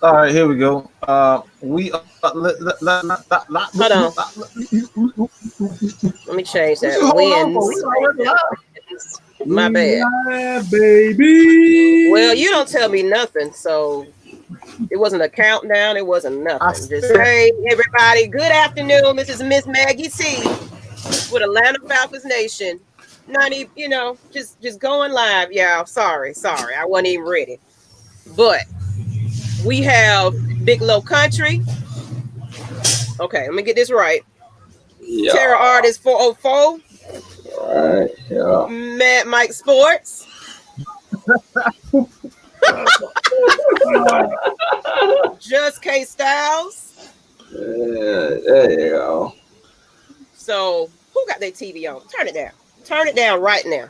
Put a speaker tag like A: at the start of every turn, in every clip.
A: All right, here we go. We
B: Hold on. Let me change that. Wins. My bad.
C: Yeah, baby.
B: Well, you don't tell me nothing, so it wasn't a countdown. It wasn't nothing. Just hey, everybody. Good afternoon. This is Miss Maggie T with Atlanta Falcons Nation. Not even, just going live. Yeah, sorry. I wasn't even ready. But we have Big Low Country. Okay, let me get this right.
D: Yeah.
B: Terror Artist 404.
D: All right. Yeah.
B: Mad Mike Sports. Just K Styles.
D: There you go.
B: So who got their TV on? Turn it down. Turn it down right now.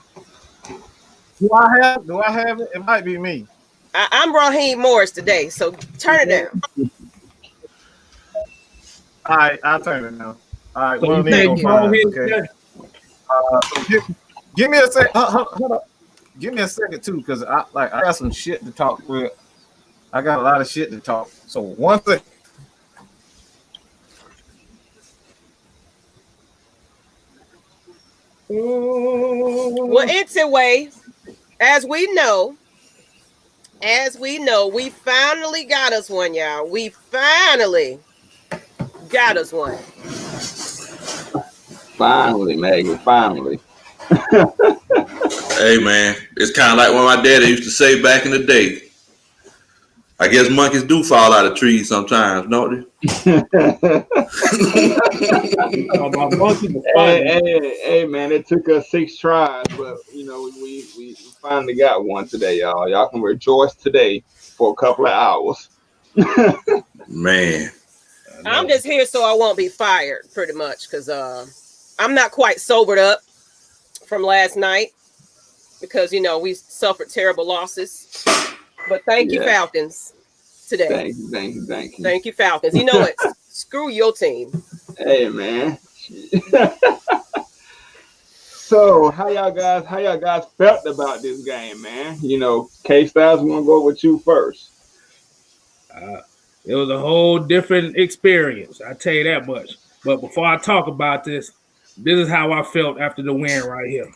A: Do I have it? It might be me.
B: I'm Raheem Morris today, so turn it down.
A: All right, I'll turn it down. All right,
C: So
A: okay. Give me a second. Hold up. Give me a second too, because I got some shit to talk with. I got a lot of shit to talk. So one thing.
B: Well, anyway, as we know, we finally got us one, y'all. We finally got us one.
D: Finally, Maggie. Finally.
E: Hey, man, it's kind of like what my daddy used to say back in the day. I guess monkeys do fall out of trees sometimes, don't they?
D: Hey, man, it took us 6 tries, but we finally got one today, y'all. Y'all can rejoice today for a couple of hours.
E: Man,
B: I'm just here so I won't be fired, pretty much, because I'm not quite sobered up from last night because we suffered terrible losses. But thank you, Falcons, today.
D: Thank you.
B: Thank you, Falcons. You know what? Screw your team.
D: Hey, man. So, how y'all guys felt about this game, man? K Styles, we want to go with you first.
C: It was a whole different experience. I tell you that much. But before I talk about this is how I felt after the win right here.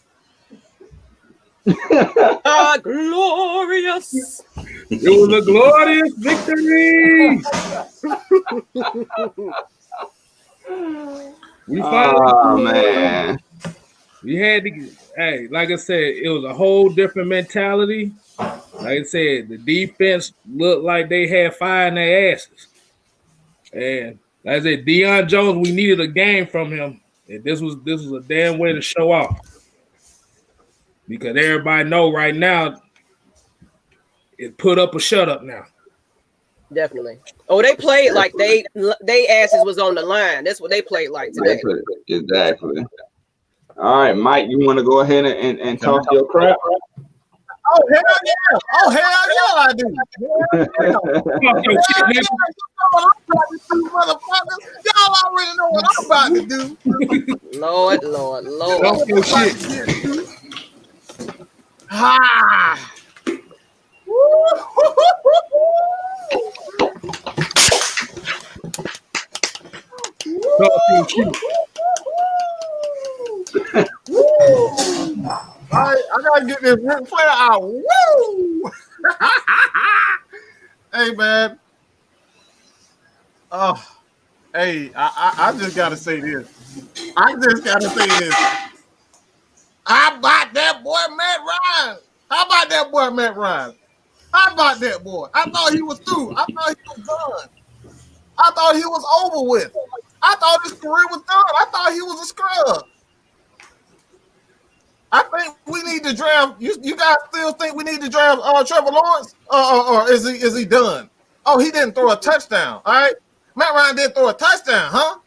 B: Glorious.
C: It was a glorious victory. We finally,
D: man.
C: We had to. Hey, like I said, it was a whole different mentality. Like I said, the defense looked like they had fire in their asses. And like I said, Dion Jones, we needed a game from him. And this was a damn way to show off. Because everybody know right now, it put up or shut up now.
B: Definitely. Oh, they played like they asses was on the line. That's what they played like today.
D: Exactly. All right, Mike, you want to go ahead and talk your crap?
A: Oh, hell yeah. I do. Y'all already know what I'm about to do.
B: Lord.
C: Talk your shit.
A: Ha!
C: Talk your shit.
A: I gotta get this Ric Flair out. Woo! Hey, man. Oh, hey, I just gotta say this. How about that boy Matt Ryan? How about that boy? I thought he was through. I thought he was done. I thought he was over with. I thought his career was done. I thought he was a scrub. I think we need to draft. You guys still think we need to draft Trevor Lawrence, or is he done? Oh, he didn't throw a touchdown. All right, Matt Ryan didn't throw a touchdown, huh?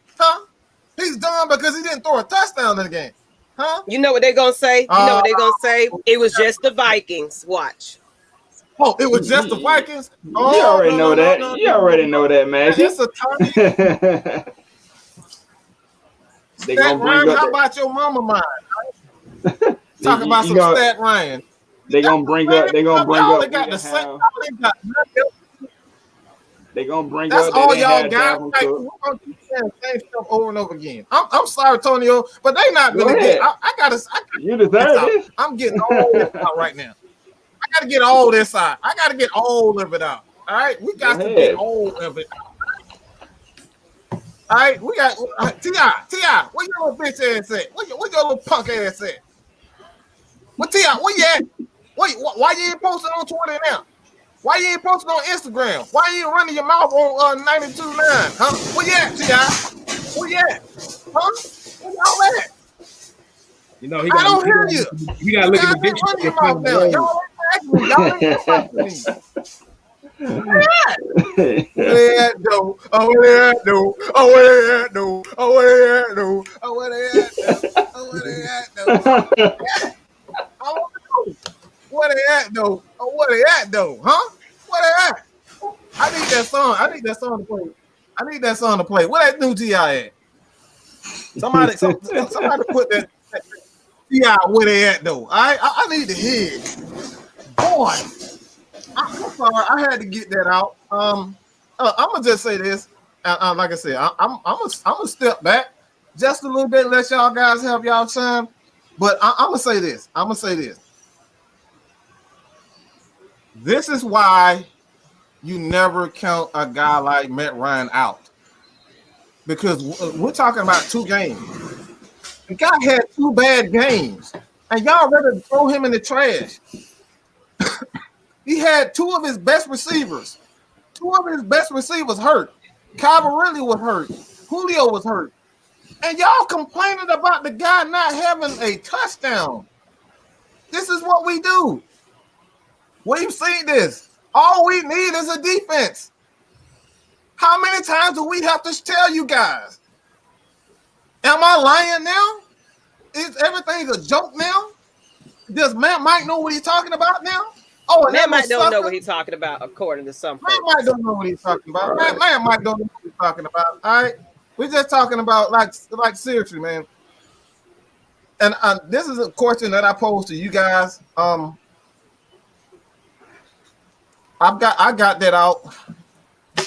A: He's done because he didn't throw a touchdown in the game, huh?
B: You know what they're gonna say? It was just the Vikings. Watch.
A: Oh, it was just the Vikings.
D: Oh, you already know that. You already know that, man.
A: It's a turn. Stat Ryan, how about your mama mind? Talk about some Stat Ryan.
D: They gonna bring up. They gonna bring
A: y'all
D: up.
A: ain't got the same.
D: Have,
A: Y'all ain't got nothing else.
D: they gonna bring
A: That's
D: up.
A: all
D: They
A: y'all
D: have
A: got.
D: Dalvin
A: Like,
D: Cook.
A: we're gonna keep saying the same stuff over and over again. I'm sorry, Tonio, but they not
D: Go
A: gonna
D: ahead.
A: get. I gotta
D: You
A: this
D: deserve
A: out.
D: this.
A: I'm getting all this out right now. I gotta get all this out. I gotta get all of it out. All right, we got
D: Go
A: to get
D: ahead.
A: all of it out. All right, we got Ti. Where your little bitch ass at? Where your little punk ass at? What Ti? Where you at? Why you ain't posting on Twitter now? Why you ain't posting on Instagram? Why you ain't running your mouth on 92.9? Huh? Where you at, Ti? Where you at? Huh? Where y'all at?
C: You know, he
A: I
C: got
A: don't hear you.
C: he got to
A: You
C: look at
A: guys
C: the
A: ain't running
C: dictionary
A: your
C: and find
A: mouth
C: the
A: now.
C: word.
A: Y'all ain't asking me. Y'all ain't talking to me. Where they at though? Oh, where they at though? Oh, where they at though? Oh, where they at though? Oh, where they at though? Oh, where they at though? I want to know where they at though. Oh, where they at though? Huh? Where they at? I need that song. I need that song to play. I need that song to play. Where that new Ti at? Somebody put that Ti where they at though. I need to hear it. Boy, I'm sorry. I had to get that out. I'm gonna just say this. Like I said, I'm gonna step back just a little bit, let y'all guys have y'all time. But I'm gonna say this. I'm gonna say this. This is why you never count a guy like Matt Ryan out, because we're talking about 2 games. The guy had 2 bad games, and y'all ready to throw him in the trash. He had 2 of his best receivers. 2 of his best receivers hurt. Cavalry was hurt. Julio was hurt. And y'all complaining about the guy not having a touchdown. This is what we do. We've seen this. All we need is a defense. How many times do we have to tell you guys? Am I lying now? Is everything a joke now? Does Matt Mike know what he's talking about now? Oh, and
B: Matt
A: that
B: might don't know
A: sucker?
B: what he's talking about, according to some
A: Matt
B: folks.
A: Mike don't know what he's talking about. Matt Mike don't know what he's talking about. All right, we're just talking about like seriously, man. And this is a question that I posed to you guys. I got that out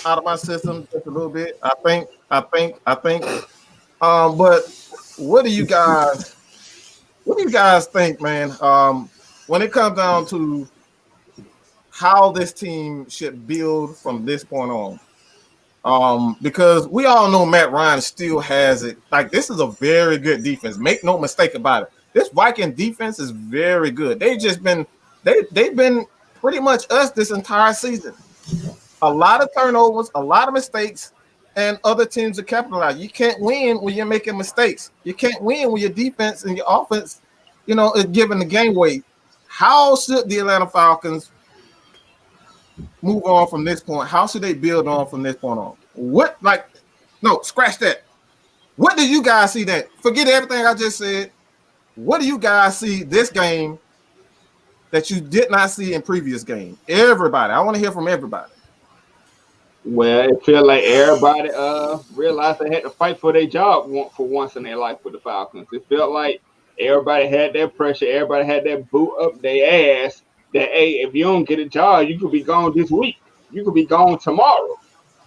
A: of my system just a little bit. I think. But what do you guys think, man? When it comes down to how this team should build from this point on. Because we all know Matt Ryan still has it. Like, this is a very good defense. Make no mistake about it. This Viking defense is very good. They've been pretty much us this entire season. A lot of turnovers, a lot of mistakes, and other teams are capitalizing. You can't win when you're making mistakes. You can't win when your defense and your offense, is giving the game away. How should the Atlanta Falcons move on from this point? How should they build on from this point on? Scratch that. What do you guys see that? Forget everything I just said. What do you guys see this game that you did not see in previous games? Everybody. I want to hear from everybody.
D: Well, it felt like everybody realized they had to fight for their job for once in their life with the Falcons. It felt like everybody had that pressure. Everybody had that boot up their ass that, hey, if you don't get a job, you could be gone this week. You could be gone tomorrow.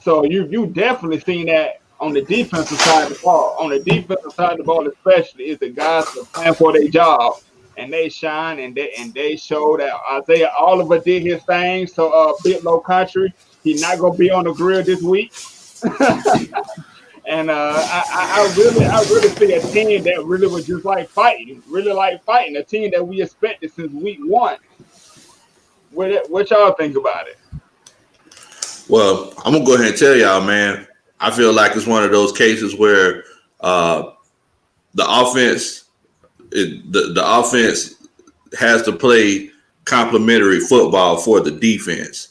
D: So you definitely seen that on the defensive side of the ball. On the defensive side of the ball, especially, is the guys that are playing for their job, and they shine and they show that Isaiah Oliver did his thing. So Big Low Country, he's not gonna be on the grill this week. And I really see a team that really was just like fighting, a team that we expected since week 1. What y'all think about it?
E: Well, I'm gonna go ahead and tell y'all, man. I feel like it's one of those cases where the offense has to play complementary football for the defense.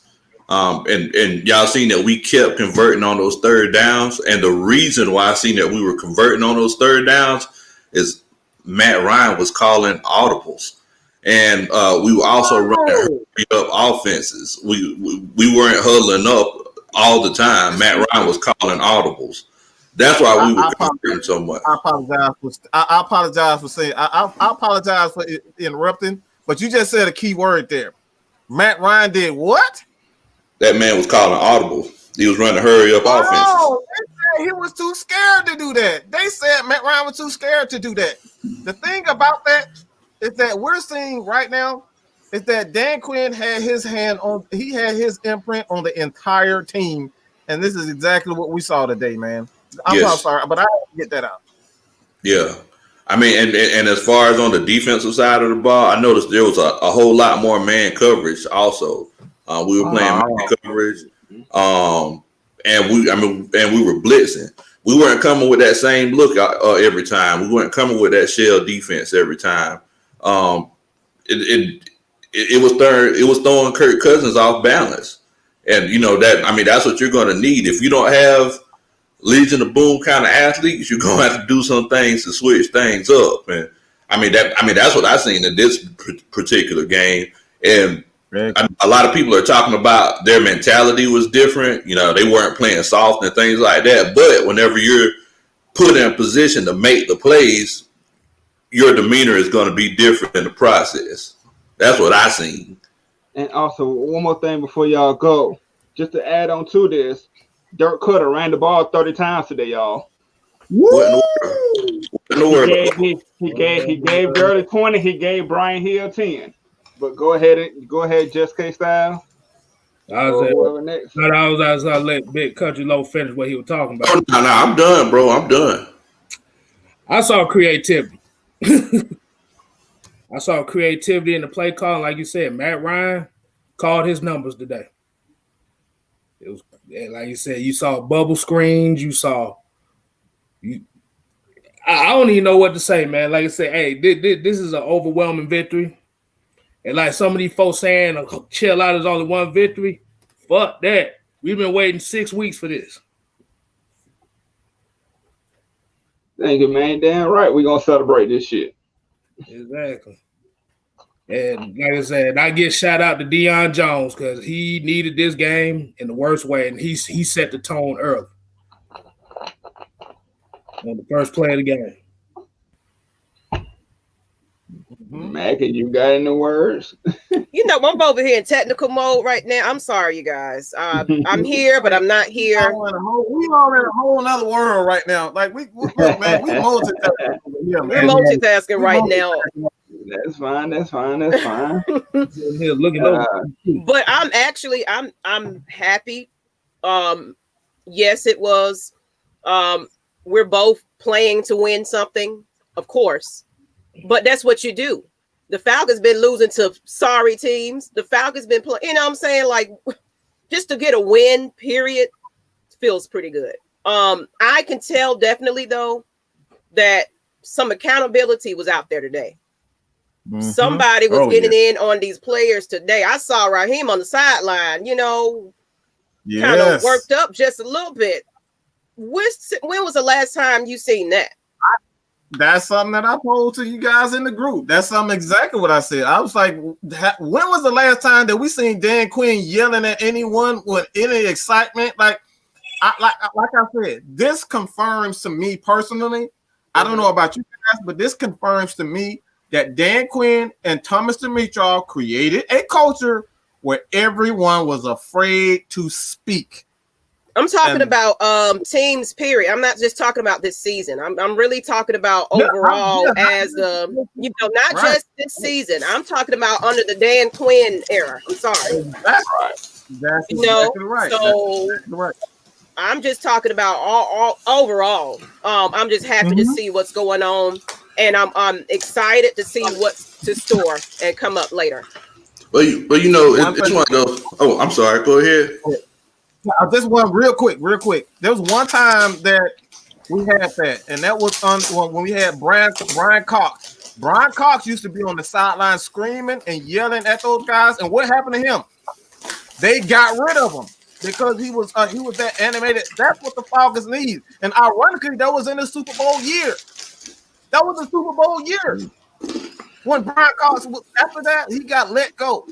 E: And y'all seen that we kept converting on those third downs. And the reason why I seen that we were converting on those third downs is Matt Ryan was calling audibles. And we were also running hurry up offenses. We weren't huddling up all the time. Matt Ryan was calling audibles. That's why we were converting so much.
A: I apologize for saying. I apologize for interrupting. But you just said a key word there. Matt Ryan did what?
E: That man was calling audible. He was running hurry up offenses.
A: Oh, they said he was too scared to do that. They said Matt Ryan was too scared to do that. The thing about that is that we're seeing right now is that Dan Quinn had his imprint on the entire team. And this is exactly what we saw today, man. I'm sorry, but I have to get that out.
E: Yeah. I mean, and as far as on the defensive side of the ball, I noticed there was a whole lot more man coverage also. We were playing man coverage. And we were blitzing. We weren't coming with that same look every time. We weren't coming with that shell defense every time. It was throwing Kirk Cousins off balance. And that's what you're going to need. If you don't have Legion of Boom kind of athletes, you're going to have to do some things to switch things up. And that's what I seen in this particular game. And a lot of people are talking about their mentality was different. They weren't playing soft and things like that. But whenever you're put in a position to make the plays, your demeanor is going to be different in the process. That's what I seen.
D: And also, one more thing before y'all go, just to add on to this, Dirk Cutter ran the ball 30 times today, y'all.
A: Woo!
D: He gave Gurley 20. He gave Brian Hill 10. But go ahead, Just K Style.
C: I was let Big Country Low finish what he was talking about.
E: No, I'm done, bro. I'm done.
C: I saw creativity. I saw creativity in the play call. Like you said, Matt Ryan called his numbers today. It was like you said, you saw bubble screens. I don't even know what to say, man. Like I said, hey, this is an overwhelming victory. And like some of these folks saying, chill out, is only one victory. Fuck that. We've been waiting 6 weeks for this.
D: Thank you, man. Damn right. We're going to celebrate this shit.
C: Exactly. And like I said, I give shout out to Dion Jones because he needed this game in the worst way, and he set the tone early on the first play of the game.
D: Mackie, you got any words?
B: I'm over here in technical mode right now. I'm sorry, you guys. I'm here, but I'm not here.
A: We all in a whole other world right now. Like we multitasking.
B: We're multitasking right now.
D: That's fine.
B: But I'm happy. Yes, it was. We're both playing to win something, of course. But that's what you do. The Falcons been losing to sorry teams. The Falcons been playing, you know what I'm saying? Like, just to get a win, period, feels pretty good. I can tell definitely, though, that some accountability was out there today. Mm-hmm. Somebody was getting in on these players today. I saw Raheem on the sideline, kind of worked up just a little bit. When was the last time you seen that?
A: That's something that I posed to you guys in the group. That's something exactly what I said. I was like, when was the last time that we seen Dan Quinn yelling at anyone with any excitement? Like I said, this confirms to me personally. I don't know about you guys, but this confirms to me that Dan Quinn and Thomas Dimitrov created a culture where everyone was afraid to speak.
B: I'm talking about teams, period. I'm not just talking about this season. I'm really talking about overall not just this season. I'm talking about under the Dan Quinn era. I'm sorry.
A: That's right. That's exactly right.
B: So exactly right. I'm just talking about all overall. I'm just happy to see what's going on, and I'm excited to see what's to store and come up later.
E: But it's one of those. Oh, I'm sorry. Go ahead.
A: Just one real quick. There was one time that we had that, and that was when we had Brian Cox. Brian Cox used to be on the sideline screaming and yelling at those guys, and what happened to him? They got rid of him because he was that animated. That's what the Falcons need, and ironically, that was in the Super Bowl year. That was the Super Bowl year when Brian Cox after that he got let go.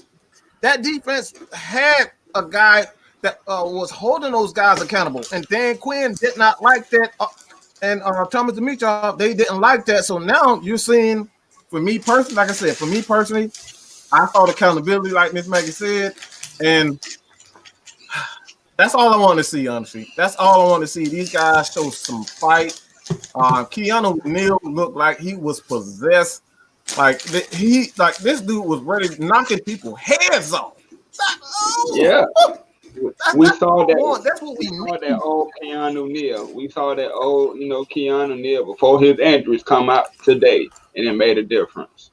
A: That defense had a guy that was holding those guys accountable, and Dan Quinn did not like that, and Thomas Dimitrov, they didn't like that. So now you're seeing, for me personally, I thought accountability, like Miss Maggie said, and that's all I want to see, honestly. That's all I want to see. These guys show some fight. Keanu Neal looked like he was possessed. Like this dude was ready knocking people's heads off.
D: Yeah. We saw that.
A: That's what we
D: saw that old Keanu Neal. We saw that old, Keanu Neal before his injuries come out today, and it made a difference.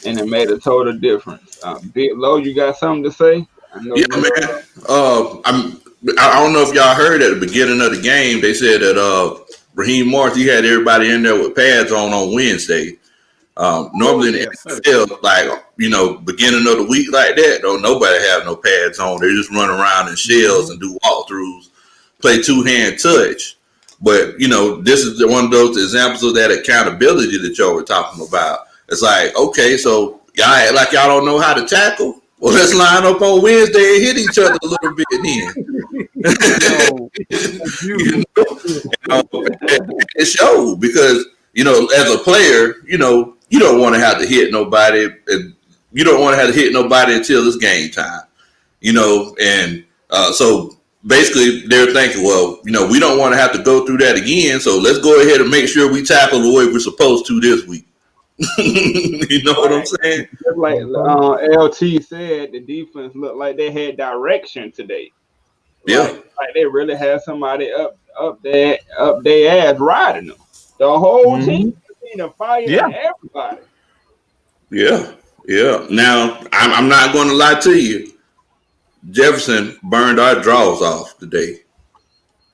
D: And it made a total difference. Big Low, you got something to say?
E: Yeah, man. I don't know if y'all heard at the beginning of the game, they said that Raheem Morris, he had everybody in there with pads on Wednesday. Normally in the NFL, like, beginning of the week like that, don't nobody have no pads on. They just run around in shells and do walkthroughs, play two-hand touch. But, this is one of those examples of that accountability that y'all were talking about. It's like, okay, so y'all act like y'all don't know how to tackle. Well, let's line up on Wednesday and hit each other a little bit then. It showed because, as a player, you don't want to have to hit nobody. And you don't want to have to hit nobody until it's game time, and so basically they're thinking, well, we don't want to have to go through that again. So let's go ahead and make sure we tackle the way we're supposed to this week. You know what I'm saying?
D: Just like LT said, the defense looked like they had direction today.
E: Yeah,
D: like they really had somebody up their ass riding them. The whole team, fighting everybody.
E: Yeah. Now I'm not going to lie to you. Jefferson burned our draws off today.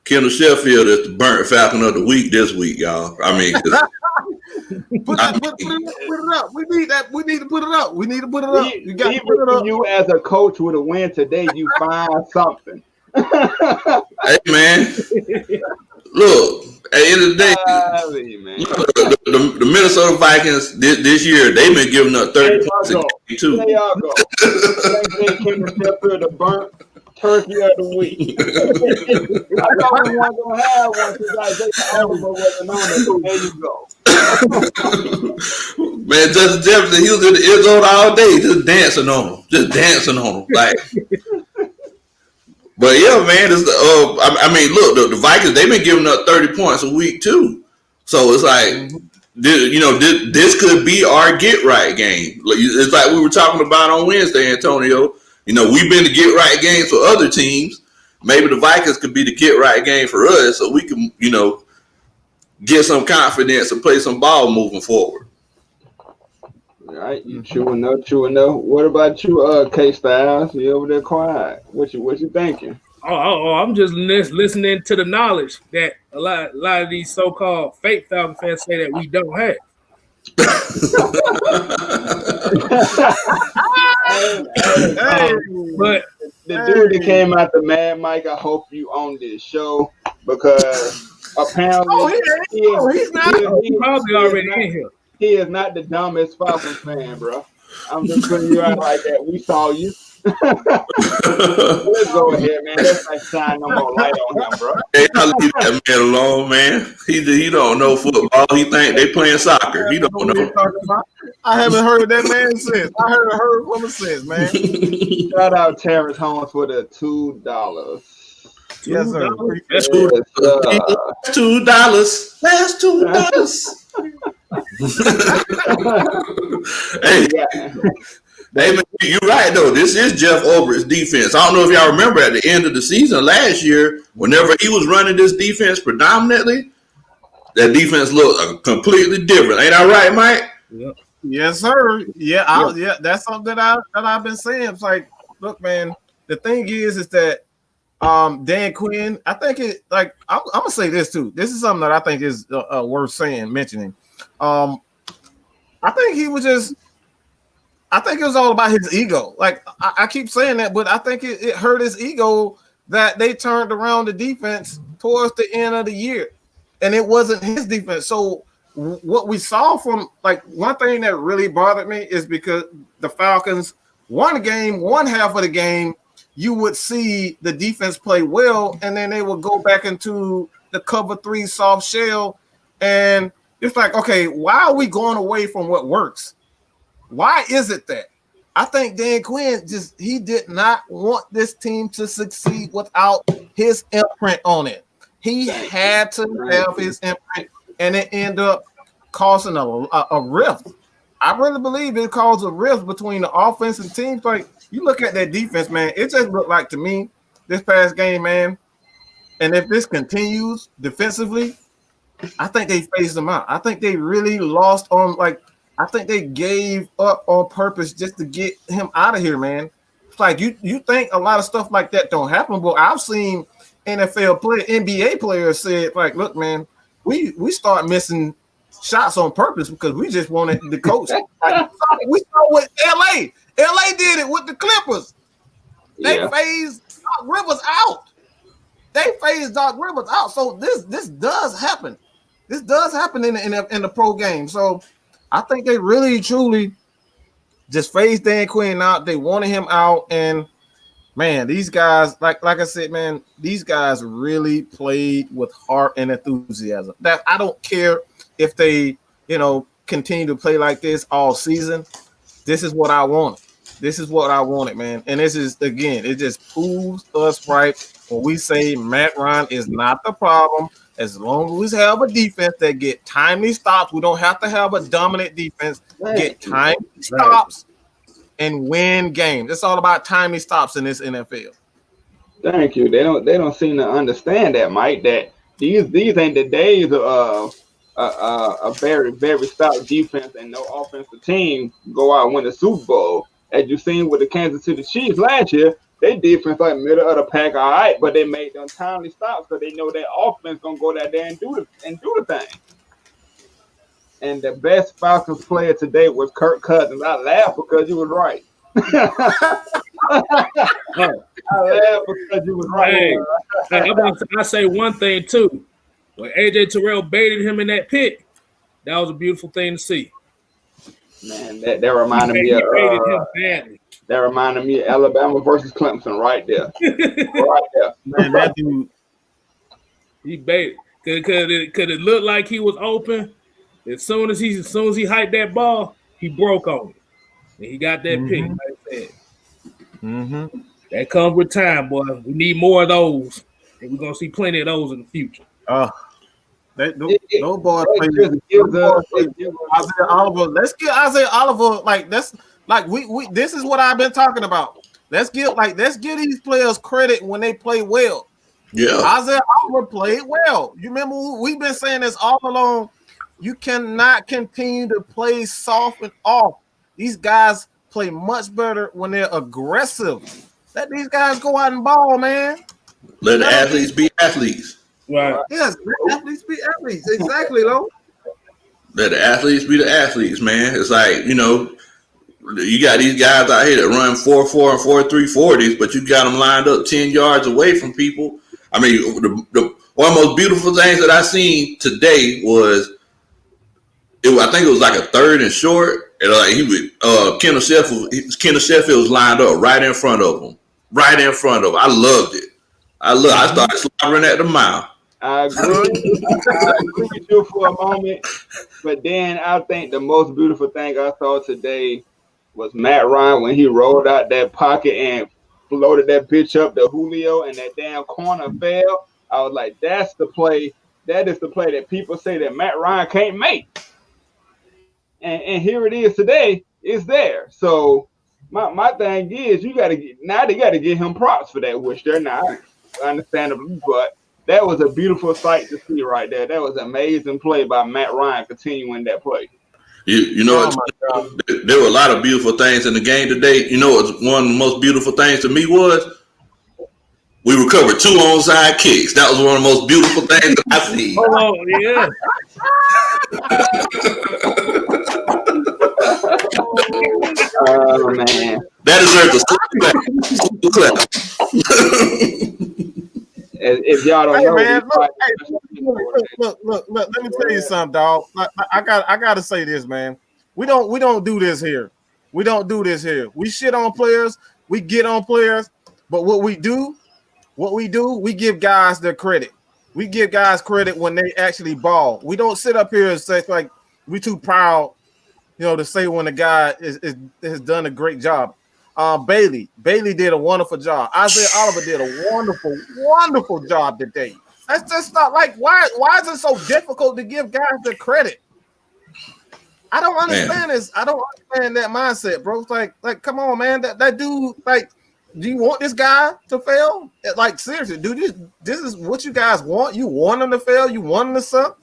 E: Kendall Sheffield is the burnt Falcon of the week this week, y'all. I mean.
A: Put it up. We need that. We need to put it up. You got to put it up.
D: You as a coach with a win today, you find something.
E: Hey man, look. At the end of the day, the Minnesota Vikings this year, they've been giving up 30 points a game too.
D: There y'all go. The burnt turkey of the week. I thought we weren't gonna have one wasn't on it. So there you go.
E: Man, Justin Jefferson, he was in the end zone all day, just dancing on him, like. But yeah, man, it's look, the Vikings, they've been giving up 30 points a week too. So it's like, this could be our get right game. It's like we were talking about on Wednesday, Antonio. We've been the get right games for other teams. Maybe the Vikings could be the get right game for us, so we can, get some confidence and play some ball moving forward.
D: All right, you true enough. What about you, K-Styles? You over there quiet? What you thinking?
C: I'm just listening to the knowledge that a lot of these so-called fake Falcon fans say that we don't have.
D: But the dude that came out the Mad Mike, I hope you on this show because apparently
C: he's probably already in here.
D: He is not the dumbest Falcons fan, bro. I'm just putting you out like that. We saw you. Let's go ahead, man. Let's not shine no more light on him, bro.
E: Hey, I leave that man alone, man. He don't know football. He think they playing soccer. He don't know.
A: I haven't heard that man since. I heard from him since, man.
D: Shout out Terrence Holmes for the $2.
A: Yes, sir.
E: $2. Last $2. Hey, man, you're right though. This is Jeff Ulbricht's defense. I don't know if y'all remember at the end of the season last year, whenever he was running this defense predominantly, that defense looked completely different. Ain't I right, Mike?
A: Yep. Yes, sir. Yeah, that's something that I've been saying. It's like, look, man. The thing is that Dan Quinn. I think it. Like, I'm gonna say this too. This is something that I think is worth mentioning. I think he was just. I think it was all about his ego. Like I keep saying that, but I think it hurt his ego that they turned around the defense towards the end of the year, and it wasn't his defense. So what we saw from one thing that really bothered me is because the Falcons one half of the game, you would see the defense play well, and then they would go back into the cover 3 soft shell, and it's like, okay, why are we going away from what works? Why is it that? I think Dan Quinn he did not want this team to succeed without his imprint on it. He had to have his imprint, and it ended up causing a rift. I really believe it caused a rift between the offense and teams. Like you look at that defense, man, it just looked like to me this past game, man. And if this continues defensively, I think they phased them out. I think they really lost on I think they gave up on purpose just to get him out of here, man. It's like you think a lot of stuff like that don't happen, but I've seen NBA players said, like, look, man, we start missing shots on purpose because we just wanted the coach. We saw with LA. LA did it with the Clippers. They phased Doc Rivers out. So this does happen. This does happen in the pro game. So I think they really truly just phased Dan Quinn out. They wanted him out, and man, these guys, like I said, man, these guys really played with heart and enthusiasm. That I don't care if they, continue to play like this all season. This is what I wanted. This is what I wanted, man. And this is, again, it just proves us right when we say Matt Ryan is not the problem. As long as we have a defense that get timely stops, we don't have to have a dominant defense. Get timely stops and win games. It's all about timely stops in this NFL.
D: Thank you. They don't seem to understand that, Mike. That these ain't the days of a very, very stout defense and no offensive team go out and win the Super Bowl. As you seen with the Kansas City Chiefs last year, they defense like middle of the pack, all right, but they made them timely stops because they know their offense gonna go out there and do the thing. And the best Falcons player today was Kirk Cousins. I laughed because you was right. I laughed because you was right.
C: I say one thing too. When AJ Terrell baited him in that pit, that was a beautiful thing to see.
D: Man, that reminded me of that reminded me of Alabama versus Clemson right there. Right there.
A: Man, that dude,
C: he baited. Could it look like he was open? As soon as he hyped that ball, he broke on it. And he got that pick, like I said.
A: Mm-hmm.
C: That comes with time, boy. We need more of those. And we're gonna see plenty of those in the future.
A: No boy Isaiah Oliver. Let's get Isaiah Oliver we this is what I've been talking about. Let's give these players credit when they play well.
E: Yeah.
A: Isaiah Oliver played well. You remember we've been saying this all along. You cannot continue to play soft and off. These guys play much better when they're aggressive. Let these guys go out and ball, man.
E: Let the athletes be athletes.
C: Right.
A: Yes, let athletes be athletes. Exactly, though.
E: Let the athletes be the athletes, man. It's like, you got these guys out here that run 4.4 and 4.3 40s, but you got them lined up 10 yards away from people. I mean, the one of the most beautiful things that I seen today was, I think it was like a third and short, and Kenneth Sheffield was lined up right in front of him. I loved it. I started slobbering at the mouth.
D: I agree. I agree with you for a moment, but then I think the most beautiful thing I saw today was Matt Ryan when he rolled out that pocket and floated that bitch up to Julio, and that damn corner fell. I was like, that's the play. That is the play that people say that Matt Ryan can't make. And here it is today. It's there. So my thing is, they got to give him props for that, which they're not, understandably, but that was a beautiful sight to see right there. That was an amazing play by Matt Ryan continuing that play.
E: There were a lot of beautiful things in the game today. You know what one of the most beautiful things to me was? We recovered 2 onside kicks. That was one of the most beautiful things that I see.
C: Oh, yeah.
D: Oh, man.
E: That deserves a clap.
D: If y'all don't know,
A: man, look, let me tell you something, dog. I gotta say this, man. We don't do this here. We shit on players, we get on players, but what we do, we give guys their credit. We give guys credit when they actually ball. We don't sit up here and say like we too proud to say when a guy has done a great job. Bailey did a wonderful job. Isaiah Oliver did a wonderful job today. That's just not like why is it so difficult to give guys the credit? I don't understand this. I don't understand that mindset, bro. It's like come on, man. That dude, like, do you want this guy to fail? Like, seriously, dude, this is what you guys want. You want him to fail, you want him to suck,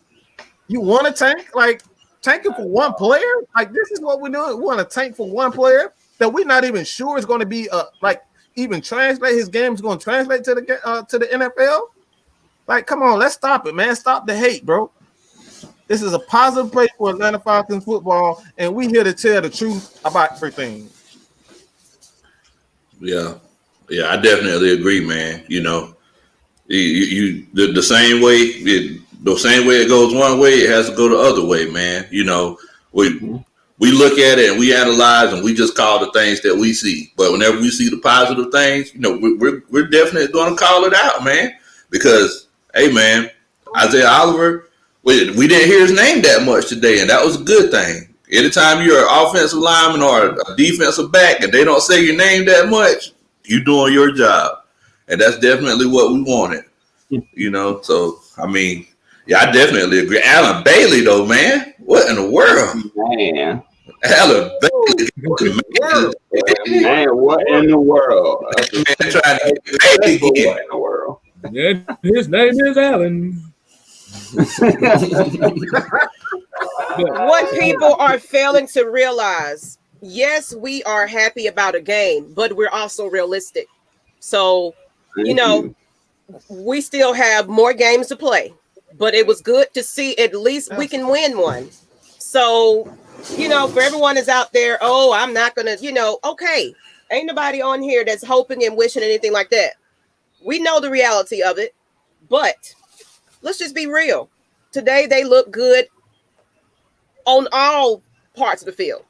A: you want to tank, like tanking for one player. Like, this is what we're doing. We want to tank for one player that we're not even sure is going to be like even translate his game is going to translate to the NFL. Like, come on, let's stop it, man. Stop the hate, bro. This is a positive place for Atlanta Falcons football, and we here to tell the truth about everything.
E: Yeah, I definitely agree, man. You know, the same way it goes one way, it has to go the other way, man. You know, we look at it and we analyze and we just call the things that we see. But whenever we see the positive things, you know, we're definitely going to call it out, man. Because, hey, man, Isaiah Oliver, we didn't hear his name that much today, and that was a good thing. Anytime you're an offensive lineman or a defensive back and they don't say your name that much, you're doing your job. And that's definitely what we wanted. You know, so, I mean, yeah, I definitely agree. Alan Bailey, though, man. What in the world?
D: Man.
E: Alan Bailey.
D: Man, what in the world?
E: Man, trying to get Bailey again.
D: What in the world?
C: Yeah, his name is Alan.
B: What people are failing to realize, yes, we are happy about a game, but we're also realistic. So, you know, we still have more games to play, but it was good to see at least we can win one. So, you know, for everyone that's out there, oh, I'm not going to, you know, okay, ain't nobody on here that's hoping and wishing anything like that. We know the reality of it, but let's just be real. Today, they look good on all parts of the field.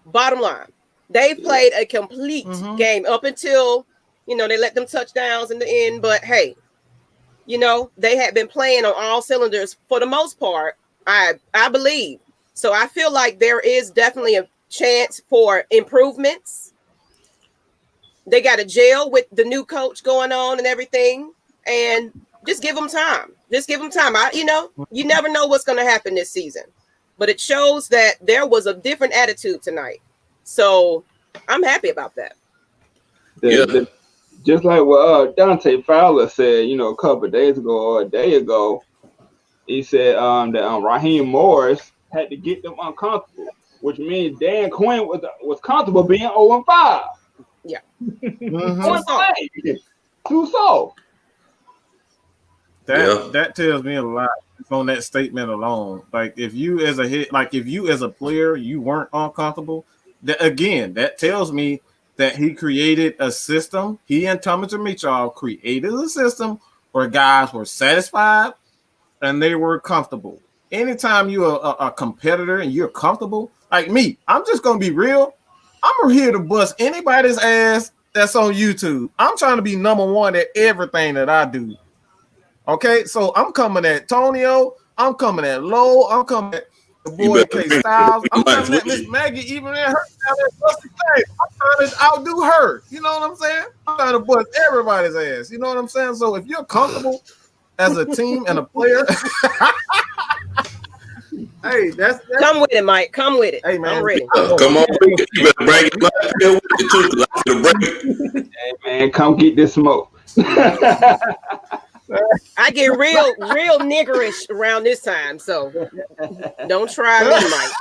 B: Bottom line, they played a complete game up until, you know, they let them touchdowns in the end. But hey, you know, they had been playing on all cylinders for the most part, I believe. So I feel like there is definitely a chance for improvements. They got a gel with the new coach going on and everything. And just give them time. Just give them time. You know, you never know what's going to happen this season. But it shows that there was a different attitude tonight. So I'm happy about that.
D: Just like what Dante Fowler said, you know, a couple of days ago or a day ago, he said that Raheem Morris had to get them uncomfortable, which means Dan Quinn was comfortable being 0-5.
B: Yeah.
D: Too soft.
A: That tells me a lot on that statement alone. Like, if you as a player, you weren't uncomfortable, that tells me that he created a system. He and Thomas and Mitchell created a system where guys were satisfied and they were comfortable. Anytime you're a competitor and you're comfortable, like me, I'm just gonna be real. I'm here to bust anybody's ass that's on YouTube. I'm trying to be number one at everything that I do. Okay, so I'm coming at Tonio. I'm coming at Lowe. I'm coming at the boy K Styles. I'm coming at Miss Maggie, even in her. I'm trying to outdo her. You know what I'm saying? I'm trying to bust everybody's ass. You know what I'm saying? So if you're comfortable as a team and a player, hey, that's
B: come with it, Mike. Come with it.
A: Hey, man,
B: I'm ready.
E: Come on, you better bring it back here with you too, because I'm gonna break it.
D: Hey, man, come get this smoke.
B: I get real niggerish around this time, so don't try me, Mike.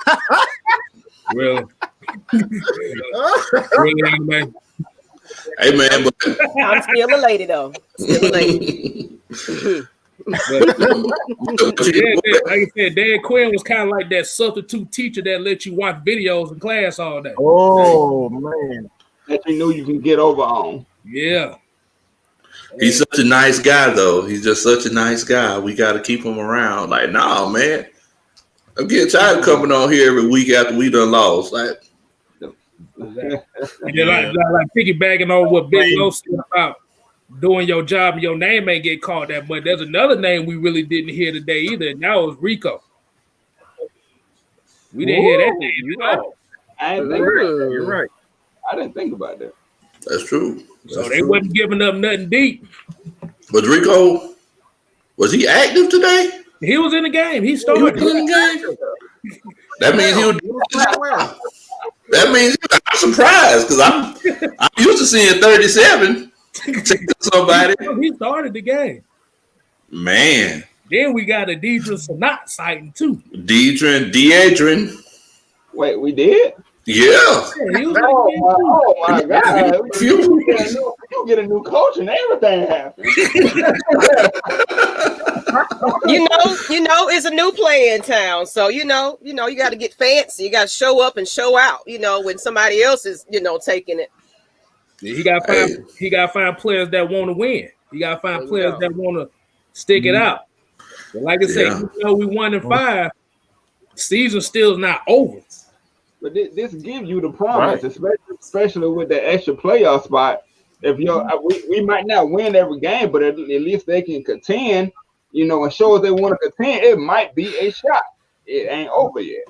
C: Really, man.
E: Hey, man, but
B: I'm still a lady, though. Still a lady.
C: But, like I said, Dan Quinn was kind of like that substitute teacher that let you watch videos in class all day.
A: Oh, man.
D: That you know you can get over on.
C: Yeah.
E: he's such a nice guy, though. He's just such a nice guy. We got to keep him around. Like, no, man. I'm getting tired of coming on here every week after we done lost. Like,
C: Yeah, like piggybacking on what Big Low said about doing your job and your name ain't get called that much. There's another name we really didn't hear today either, and that was Rico. We didn't hear that thing at all.
D: I didn't think about that.
A: You're right.
D: I didn't think about that.
E: That's true.
C: So they wasn't giving up nothing deep.
E: But Rico, was he active today?
C: He was in the game. He
E: He was
C: started.
E: in the game. That means he was. That means I'm surprised because I'm used to seeing 37 to somebody.
C: He started the game.
E: Man,
C: Then we got a Deidre Sanat sighting too.
E: Deidre.
D: Wait, we did?
E: Yeah.
C: Yeah, he was
D: Oh my God!
E: You-
D: You get a new coach and everything happens.
B: You know, it's a new play in town. So you got to get fancy. You got to show up and show out. When somebody else is, taking it.
C: He got to find players that want to win. He got to find players that want to stick it out. But like I said, we 1-5. Season still is not over.
D: But this gives you the promise, especially with the extra playoff spot. If we might not win every game, but at least they can contend. And show if they want to contend, it might be a shot. It ain't over yet.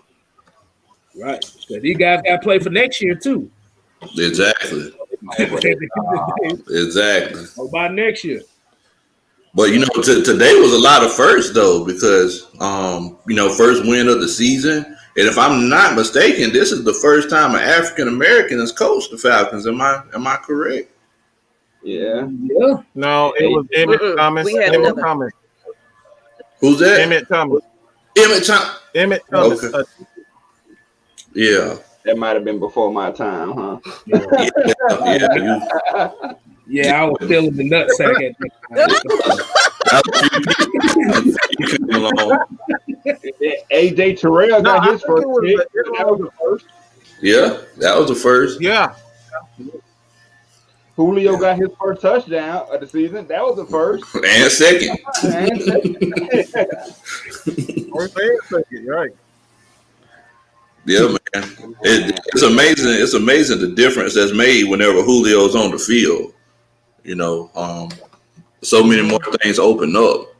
C: Right. Because these guys got to play for next year too.
E: Exactly. Exactly.
C: Or by next year.
E: But today was a lot of firsts though, because first win of the season. And if I'm not mistaken, this is the first time an African American has coached the Falcons. Am I correct?
D: Yeah.
C: Yeah.
A: No, it was Emmett Thomas.
B: We had
A: Emmett
B: another.
A: Thomas.
E: Who's that?
A: Emmett Thomas.
E: Emmett Thomas.
A: Okay.
E: Yeah.
D: That might have been before my time, huh?
C: Yeah, I was feeling the nutsack at that time.
D: AJ Terrell got his first hit. That was the first.
E: Yeah, that was the first.
A: Yeah.
D: Julio got his first touchdown of the season. That was the first.
E: And second.
A: First and second, right.
E: Yeah, man. It's amazing. It's amazing the difference that's made whenever Julio's on the field. So many more things open up.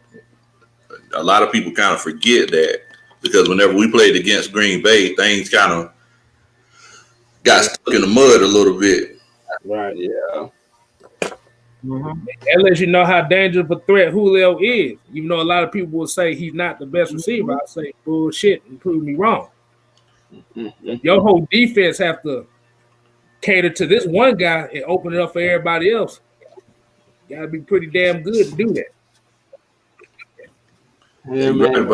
E: A lot of people kind of forget that because whenever we played against Green Bay, things kind of got stuck in the mud a little bit.
D: Right, yeah.
A: Mm-hmm.
C: That lets you know how dangerous of a threat Julio is. Even though a lot of people will say he's not the best receiver, I say bullshit and prove me wrong. Your whole defense have to cater to this one guy and open it up for everybody else. You gotta be pretty damn good to do that.
D: Yeah, man.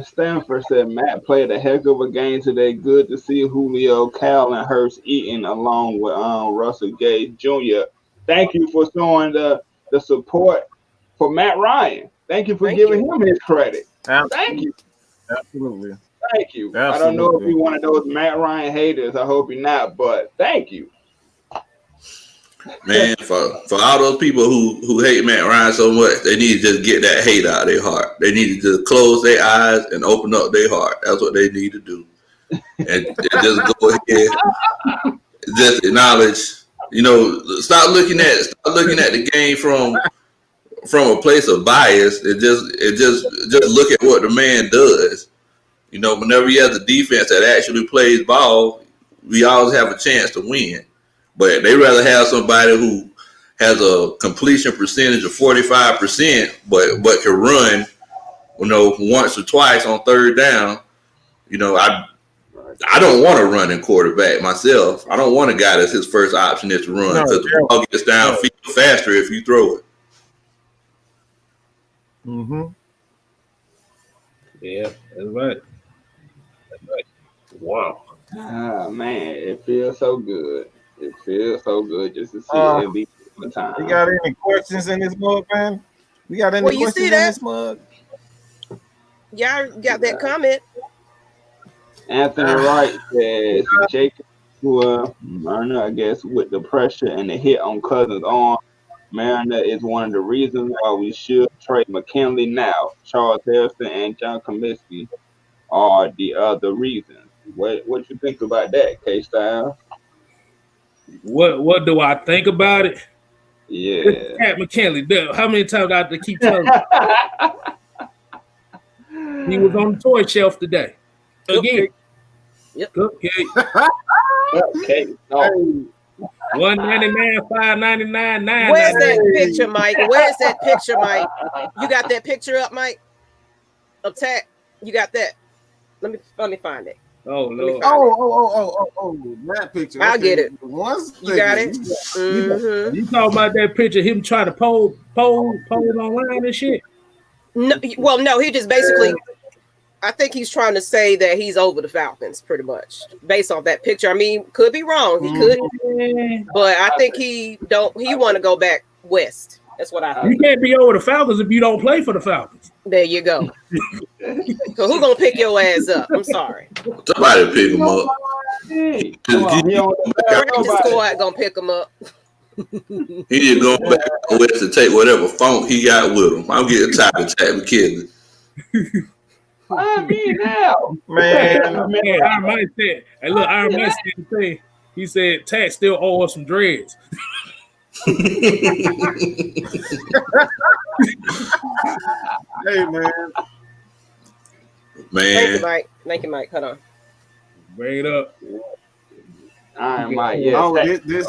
D: Stanford said Matt played a heck of a game today. Good to see Julio, Cal, and Hurst eating along with Russell Gage Jr. Thank you for showing the support for Matt Ryan. Thank you for giving him his credit. Thank you.
A: Absolutely.
D: Thank you.
A: Absolutely.
D: I don't know if you're one of those Matt Ryan haters. I hope you're not, but thank you.
E: Man, for all those people who hate Matt Ryan so much, they need to just get that hate out of their heart. They need to just close their eyes and open up their heart. That's what they need to do. And just go ahead, just acknowledge. Stop looking at the game from a place of bias. And just look at what the man does. Whenever you have the defense that actually plays ball, we always have a chance to win. But they rather have somebody who has a completion percentage of 45%, but can run, once or twice on third down. I don't want to run in quarterback myself. I don't want a guy that's his first option is to run because the ball gets downfield faster if you throw it.
A: Mm-hmm.
C: Yeah, that's right. Wow.
D: Man, it feels so good. It feels so good just to see it every time.
A: We got any questions in this mug, man? We got any questions in this mug?
B: Y'all got that comment?
D: Anthony Wright says Jacob Mariner, I guess, with the pressure and the hit on Cousins' arm. Mariner is one of the reasons why we should trade McKinley now. Charles Harrison and John Comiskey are the other reasons. What you think about that, K-Style?
C: What do I think about it?
D: Yeah.
C: Takk McKinley. How many times do I have to keep telling you? He was on the toy shelf today. Again.
B: Yep.
C: Cupcake.
D: Okay. No.
C: $1.99, $5.99, $9.99.
B: Where's that picture, Mike? Where's that picture, Mike? You got that picture up, Mike? Of Takk? You got that? Let me find it.
C: Oh Lord.
A: Oh, that picture.
B: I'll get it.
A: You
B: got it? Mm-hmm.
C: You talking about that picture? Him trying to pose online and shit.
B: No, well, no, he just basically. I think he's trying to say that he's over the Falcons, pretty much, based off that picture. I mean, could be wrong. He could, but I think he want to go back west. That's what I think.
C: You can't be over the Falcons if you don't play for the Falcons.
B: There you go. So who's gonna pick your ass up? I'm sorry.
E: Somebody pick him up.
B: Practice squad gonna pick him up.
E: He just going back west to take whatever funk he got with him. I'm getting tired of Takk McKinley.
D: I mean, now,
A: Man,
C: Iron Mike said, "Hey, look, Iron Mike said the thing. He said Takk still owe us some dreads."
A: hey man.
B: Thank you, Mike. Thank you, Mike. Hold on.
C: Bring it up.
D: I might. Yeah.
A: Oh, this.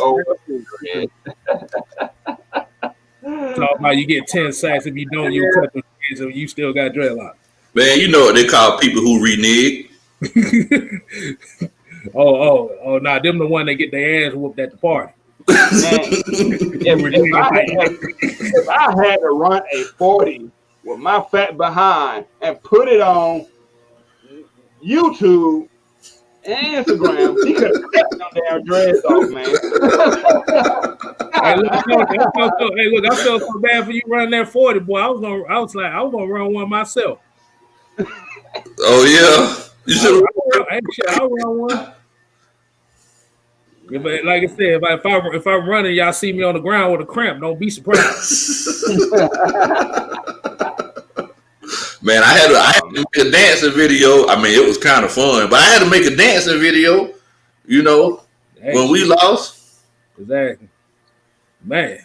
C: Talk about you get 10 sacks if you don't, you cut the dreads and you still got dreadlocks.
E: Man, you know what they call people who renege.
C: oh, nah, them the one that get their ass whooped at the party.
D: If I had to run a 40 with my fat behind and put it on YouTube and Instagram, he could have cut them damn dreads off, man.
C: Hey, look, I felt so bad for you running that 40, boy. I was gonna run one myself.
E: Oh yeah, you should.
C: I'll run one. But like I said, if I'm running, y'all see me on the ground with a cramp, don't be surprised.
E: Man, I had to make a dancing video. I mean, it was kind of fun, but I had to make a dancing video. You know, when we lost.
C: Exactly, man.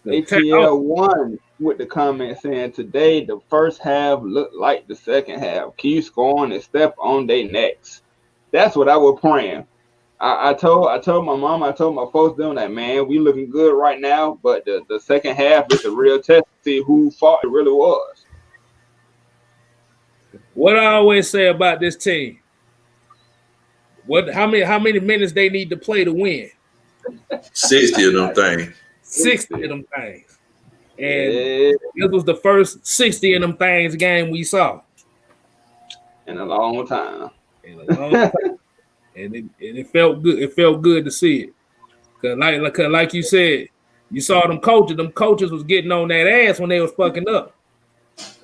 D: ATL won with the comment saying today the first half looked like the second half. Keep scoring and step on their necks. That's what I was praying. I told my mom, I told my folks them that, man, we looking good right now, but the second half is a real test to see who fought it really was.
C: What I always say about this team, how many minutes they need to play to win?
E: 60 of them things.
C: 60 of them things. And this was the first 60 of them things game we saw.
D: In a long time.
C: And it felt good. It felt good to see it. Cause like you said, you saw them coaches. Them coaches was getting on that ass when they was fucking up.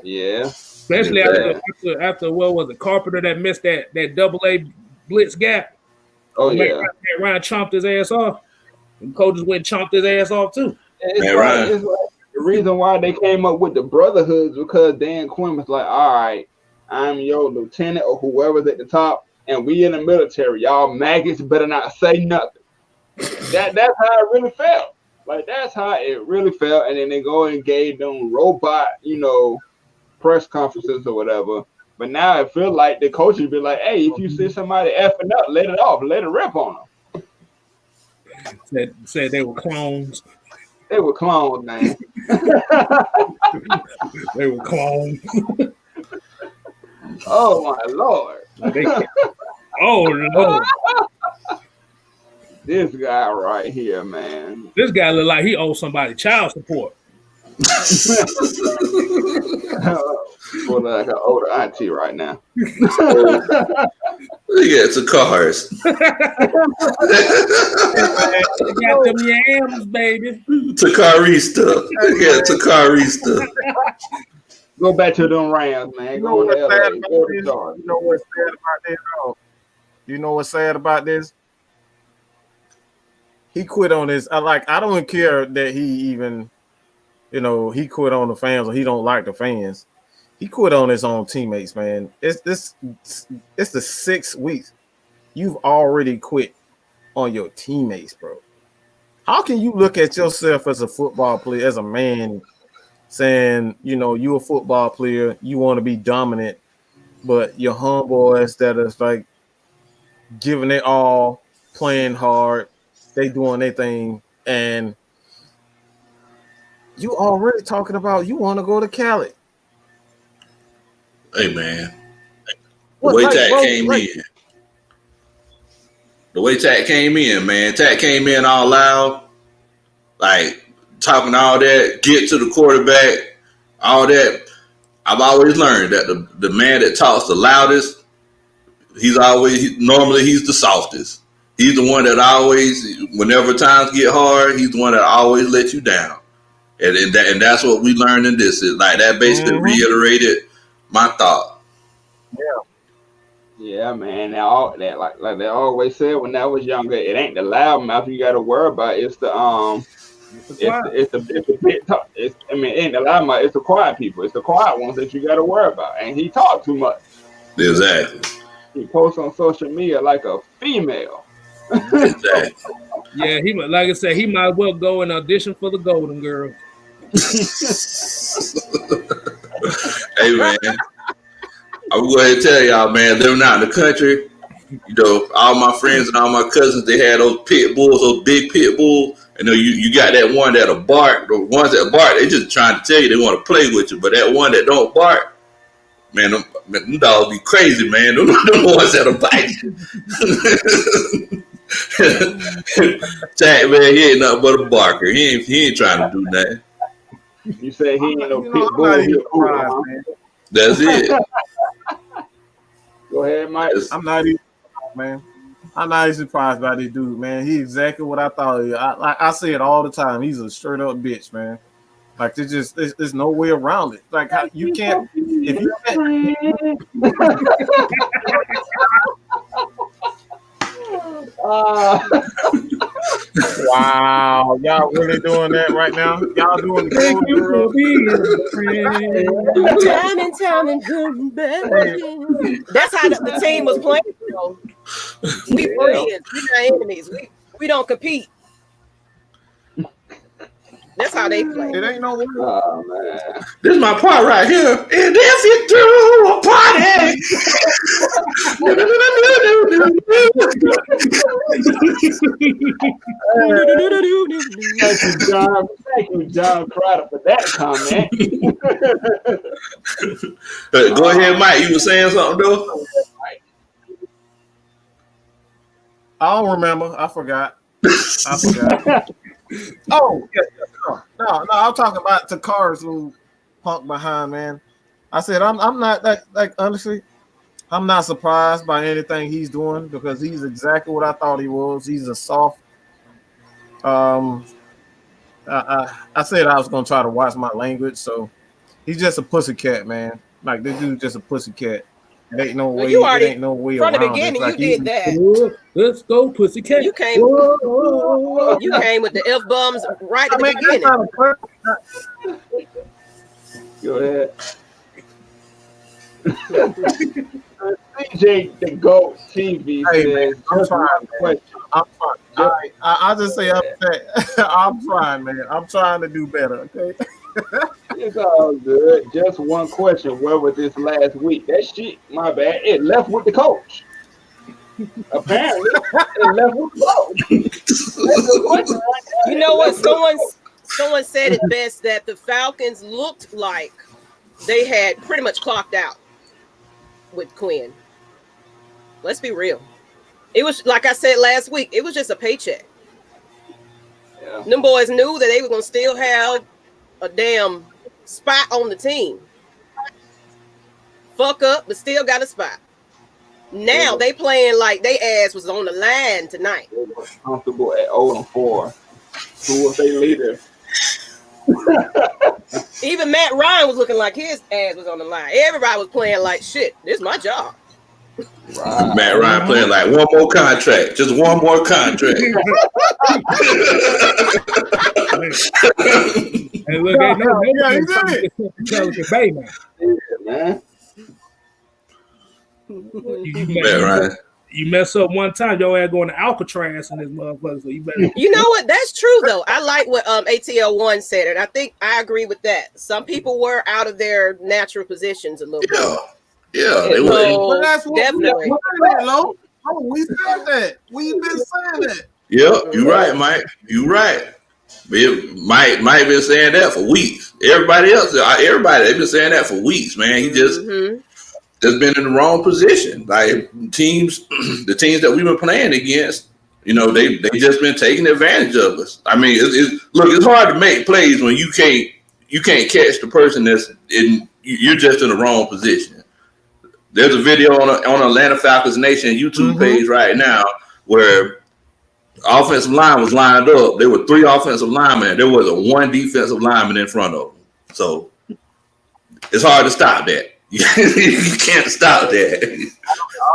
D: Yeah.
C: Especially after what was it, Carpenter that missed that AA blitz gap.
D: Oh yeah.
C: Ryan chomped his ass off. And coaches went and chomped his ass off too.
D: It's like the reason why they came up with the Brotherhoods because Dan Quinn was like, all right, I'm your lieutenant or whoever's at the top. And we in the military, y'all maggots better not say nothing. That's how it really felt. Like that's how it really felt. And then they go and gave them robot, press conferences or whatever. But now it feels like the coaches be like, hey, if you see somebody effing up, let it off, let it rip on them.
C: Said they were clones.
D: They were clones, man.
C: They were clones.
D: Oh my Lord.
C: Oh Lord.
D: This guy right here, man.
C: This guy look like he owes somebody child support.
D: For like an older auntie right now.
E: Yeah, it's a cars.
C: You got them yams, baby.
E: Takarista. Yeah, Takarista.
D: Go back to them Rams, man.
A: You know what's sad about this? You know what's sad about this? He quit on this. I don't care that he even, he quit on the fans or he don't like the fans. He quit on his own teammates, man. It's the 6 weeks. You've already quit on your teammates, bro. How can you look at yourself as a football player, as a man, saying, you're a football player, you want to be dominant, but your homeboys that is like, giving it all, playing hard, they doing their thing, and you already talking about you want to go to Cali.
E: Hey man,
A: What,
E: the way
A: like,
E: Tat
A: bro,
E: came
A: like,
E: in, the way Tat came in, man. Tat came in all loud, like talking all that, get to the quarterback, all that. I've always learned that the man that talks the loudest, normally he's the softest. He's the one that always, whenever times get hard, he's the one that always lets you down. And that's what we learned in this. Is like that basically reiterated my thought.
D: Yeah, man. That like they always said when I was younger, it ain't the loud mouth you got to worry about. It's the it's the big talk. It ain't the loud mouth. It's the quiet people. It's the quiet ones that you got to worry about. And he talked too much.
E: Exactly.
D: He posts on social media like a female.
E: Exactly.
C: Yeah, he like I said, he might as well go and audition for the Golden Girls.
E: Hey man, I'm going to go ahead and tell y'all, man, living out in the country, you know, all my friends and all my cousins, they had those pit bulls, those big pit bulls. And you got that one that'll bark. The ones that bark, they just trying to tell you they want to play with you. But that one that don't bark, man, them dogs be crazy, man. Them ones that'll bite you. Tat, man, he ain't nothing but a barker. He ain't trying to do nothing.
D: You say he ain't no pit bull. He a cool, man.
E: That's it.
D: Go ahead, Mike.
A: I'm not even, man. I'm not even surprised by this dude, man. He's exactly what I thought. I say it all the time. He's a straight up bitch, man. Like there's no way around it. Like you can't if you can't. Wow, y'all really doing that right now? Y'all doing the
B: time and come back. That's how the team was playing. So we friends. We're not enemies. We don't compete. That's how they play.
A: It ain't no way.
D: Oh man,
E: this is my part right here. And if you do a party,
D: Thank you, John Crowder, for that comment.
E: Go ahead, Mike. You were saying something, though?
A: I don't remember. I forgot. Oh, yeah. No. I'm talking about the cars who punk behind, man. I said I'm not like honestly, I'm not surprised by anything he's doing because he's exactly what I thought he was. He's a soft. I said I was gonna try to watch my language, so he's just a pussycat, man. Like this dude's just a pussycat. It ain't no way.
B: You already,
A: ain't no way
B: from
A: around
B: the beginning,
A: like
B: you did that.
C: Let's go, pussycat.
B: You came with the F-bombs right at the beginning.
D: Go ahead. CJ the GOAT TV says,
A: I'm trying. I just say I'm trying, man. I'm trying to do better. Okay.
D: It's all good. Just one question. Where was this last week? That shit, my bad. It left with the coach. Apparently, it left with the coach.
B: You know what? Someone said it best that the Falcons looked like they had pretty much clocked out with Quinn. Let's be real. It was like I said last week. It was just a paycheck. Yeah. Them boys knew that they were gonna still have a damn spot on the team. Fuck up, but still got a spot. Now they playing like they ass was on the line tonight.
D: They were comfortable at 0-4. Who was their leader?
B: Even Matt Ryan was looking like his ass was on the line. Everybody was playing like shit. This is my job.
E: Right. Matt Ryan playing like one more contract, just one more contract.
C: Hey, look, Bay now.
D: Man.
C: You mess up one time, your ass going to Alcatraz in this motherfucker. So you better.
B: You know what? That's true though. I like what ATL1 said, and I think I agree with that. Some people were out of their natural positions a little bit.
E: Yeah, they were.
B: Definitely.
A: Oh, we said that. We've been saying that.
E: Yep, you're right, Mike. You're right. Mike been saying that for weeks. Everybody they've been saying that for weeks, man. He just been in the wrong position. Like teams, the teams that we've been playing against, they just been taking advantage of us. I mean, it's hard to make plays when you can't catch the person that's in. You're just in the wrong position. There's a video on Atlanta Falcons Nation YouTube page right now where offensive line was lined up. There were 3 offensive linemen. There was a 1 defensive lineman in front of them. So it's hard to stop that. You can't stop that.
D: I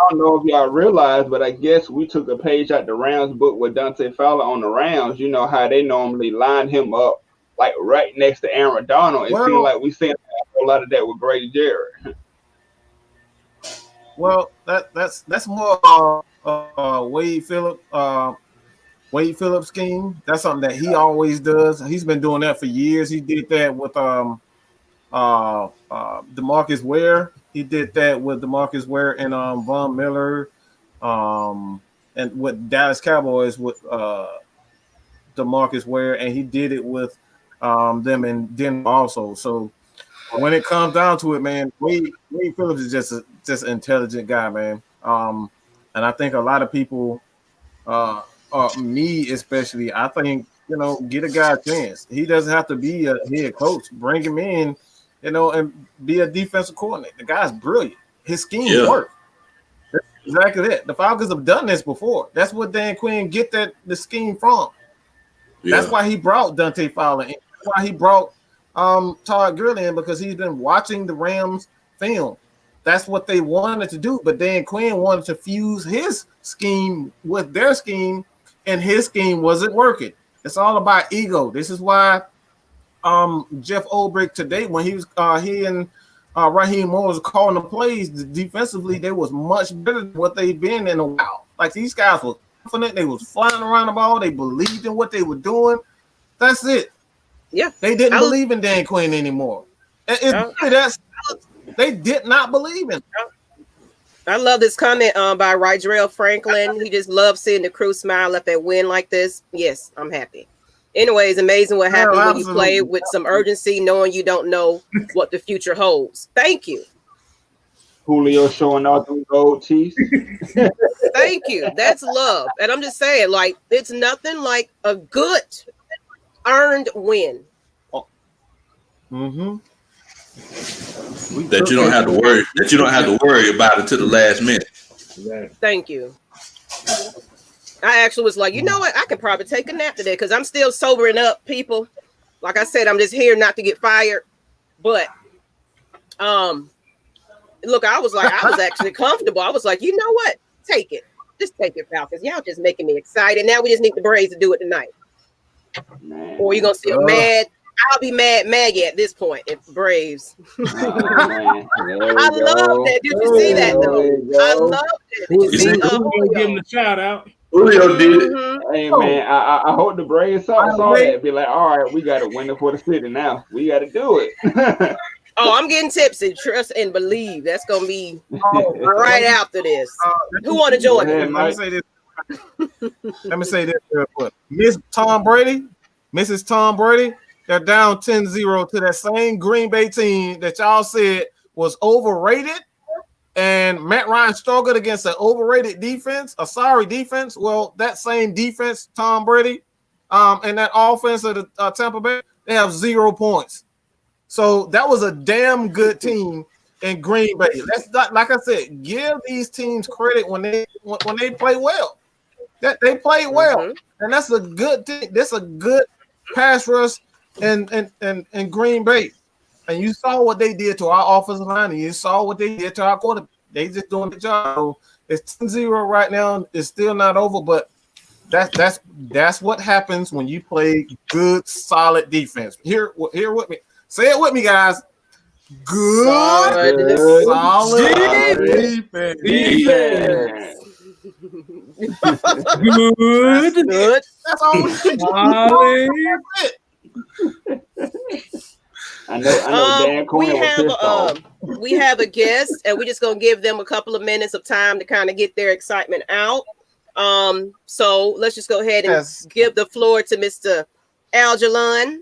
D: don't know if y'all realize, but I guess we took a page out the Rams book with Dante Fowler on the Rams. You know how they normally line him up like right next to Aaron Donald. It seemed like we seen a whole lot of that with Grady Jarrett.
A: Well, that's more Wade Phillips scheme. That's something that he always does. He's been doing that for years. He did that with DeMarcus Ware. He did that with DeMarcus Ware and Von Miller, and with Dallas Cowboys with DeMarcus Ware, and he did it with them in Denver also. So when it comes down to it, man, Wade Phillips is just an intelligent guy, man. And I think a lot of people, me especially, I think, get a guy a chance. He doesn't have to be a head coach. Bring him in, and be a defensive coordinator. The guy's brilliant. His scheme works. That's exactly that. The Falcons have done this before. That's what Dan Quinn get the scheme from. Yeah. That's why he brought Dante Fowler in. That's why he brought Todd Gurley in, because he's been watching the Rams film. That's what they wanted to do. But Dan Quinn wanted to fuse his scheme with their scheme, and his scheme wasn't working. It's all about ego. This is why Jeff Ulbrich today, when he and Raheem Morris was calling the plays defensively, they was much better than what they've been in a while. Like, these guys were confident. They was flying around the ball. They believed in what they were doing. That's it. Yeah. They didn't believe in Dan Quinn anymore. They did not believe in him.
B: I love this comment by Rydrell Franklin. He just loves seeing the crew smile at that win like this. Yes, I'm happy. Anyways, amazing what happens when you play with some urgency, knowing you don't know what the future holds. Thank you.
D: Julio showing off them gold teeth.
B: Thank you. That's love. And I'm just saying, like, it's nothing like a good earned win.
A: Mm-hmm.
E: That you don't have to worry. That you don't have to worry about it to the last minute.
B: Thank you. I actually was like, you know what? I can probably take a nap today because I'm still sobering up, people. Like I said, I'm just here not to get fired. But look, I was actually comfortable. I was like, you know what? Take it. Just take it, Falcons. Y'all just making me excited. Now we just need the Braves to do it tonight. Or you're gonna see a mad. I'll be mad Maggie at this point if Braves. I love that. Did you see that though? I love it. Did you see
C: give him the shout out?
E: Julio did it.
D: Hey man, I hope the Braves saw that. Be like, all right, we got to win it for the city now. We got to do it.
B: Oh, I'm getting tipsy. Trust and believe. That's gonna be right after this. Who want to join me?
A: Let me say this real quick. Mrs. Tom Brady, they're down 10-0 to that same Green Bay team that y'all said was overrated. And Matt Ryan struggled against an overrated defense, a sorry defense. Well, that same defense, Tom Brady, and that offense of the Tampa Bay, they have 0 points. So that was a damn good team in Green Bay. That's not, like I said, give these teams credit when they play well. That they play well, and that's a good thing. That's a good pass rush in Green Bay. And you saw what they did to our offensive line, and you saw what they did to our quarterback. They just doing the job. So it's 10-0 right now. It's still not over, but that's what happens when you play good, solid defense. Here with me. Say it with me, guys. Good, solid defense.
B: Good.
A: That's all.
D: I know Dan Quinn was pissed off.
B: We have a guest, and we're just gonna give them a couple of minutes of time to kind of get their excitement out. So let's just go ahead and give the floor to Mr. Aijalon.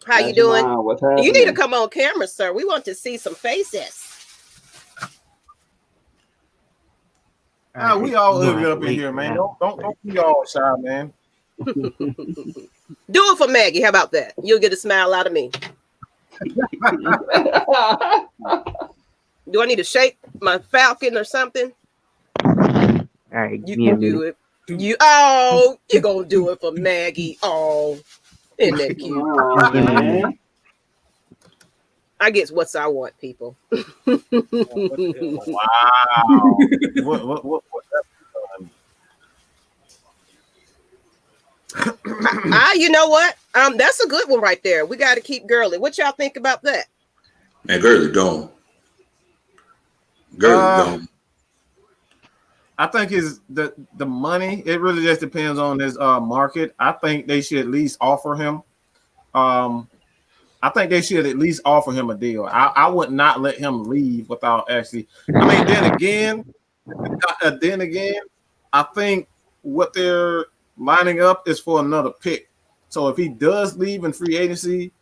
B: How you doing? You need to come on camera, sir. We want to see some faces.
A: We all live up in here, man. Don't be all shy, man.
B: Do it for Maggie. How about that? You'll get a smile out of me. Do I need to shake my Falcon or something?
F: All right,
B: you can do it. You're gonna do it for Maggie. Oh, isn't that cute? I guess what's I want, people.
A: Wow. What
B: you know what? That's a good one right there. We got to keep Gurley. What y'all think about that?
E: Man, Gurley gone. Gone.
A: I think is the money. It really just depends on his market. I think they should at least offer him. I think they should at least offer him a deal. I would not let him leave without actually. I mean, then again, I think what they're lining up is for another pick. So if he does leave in free agency,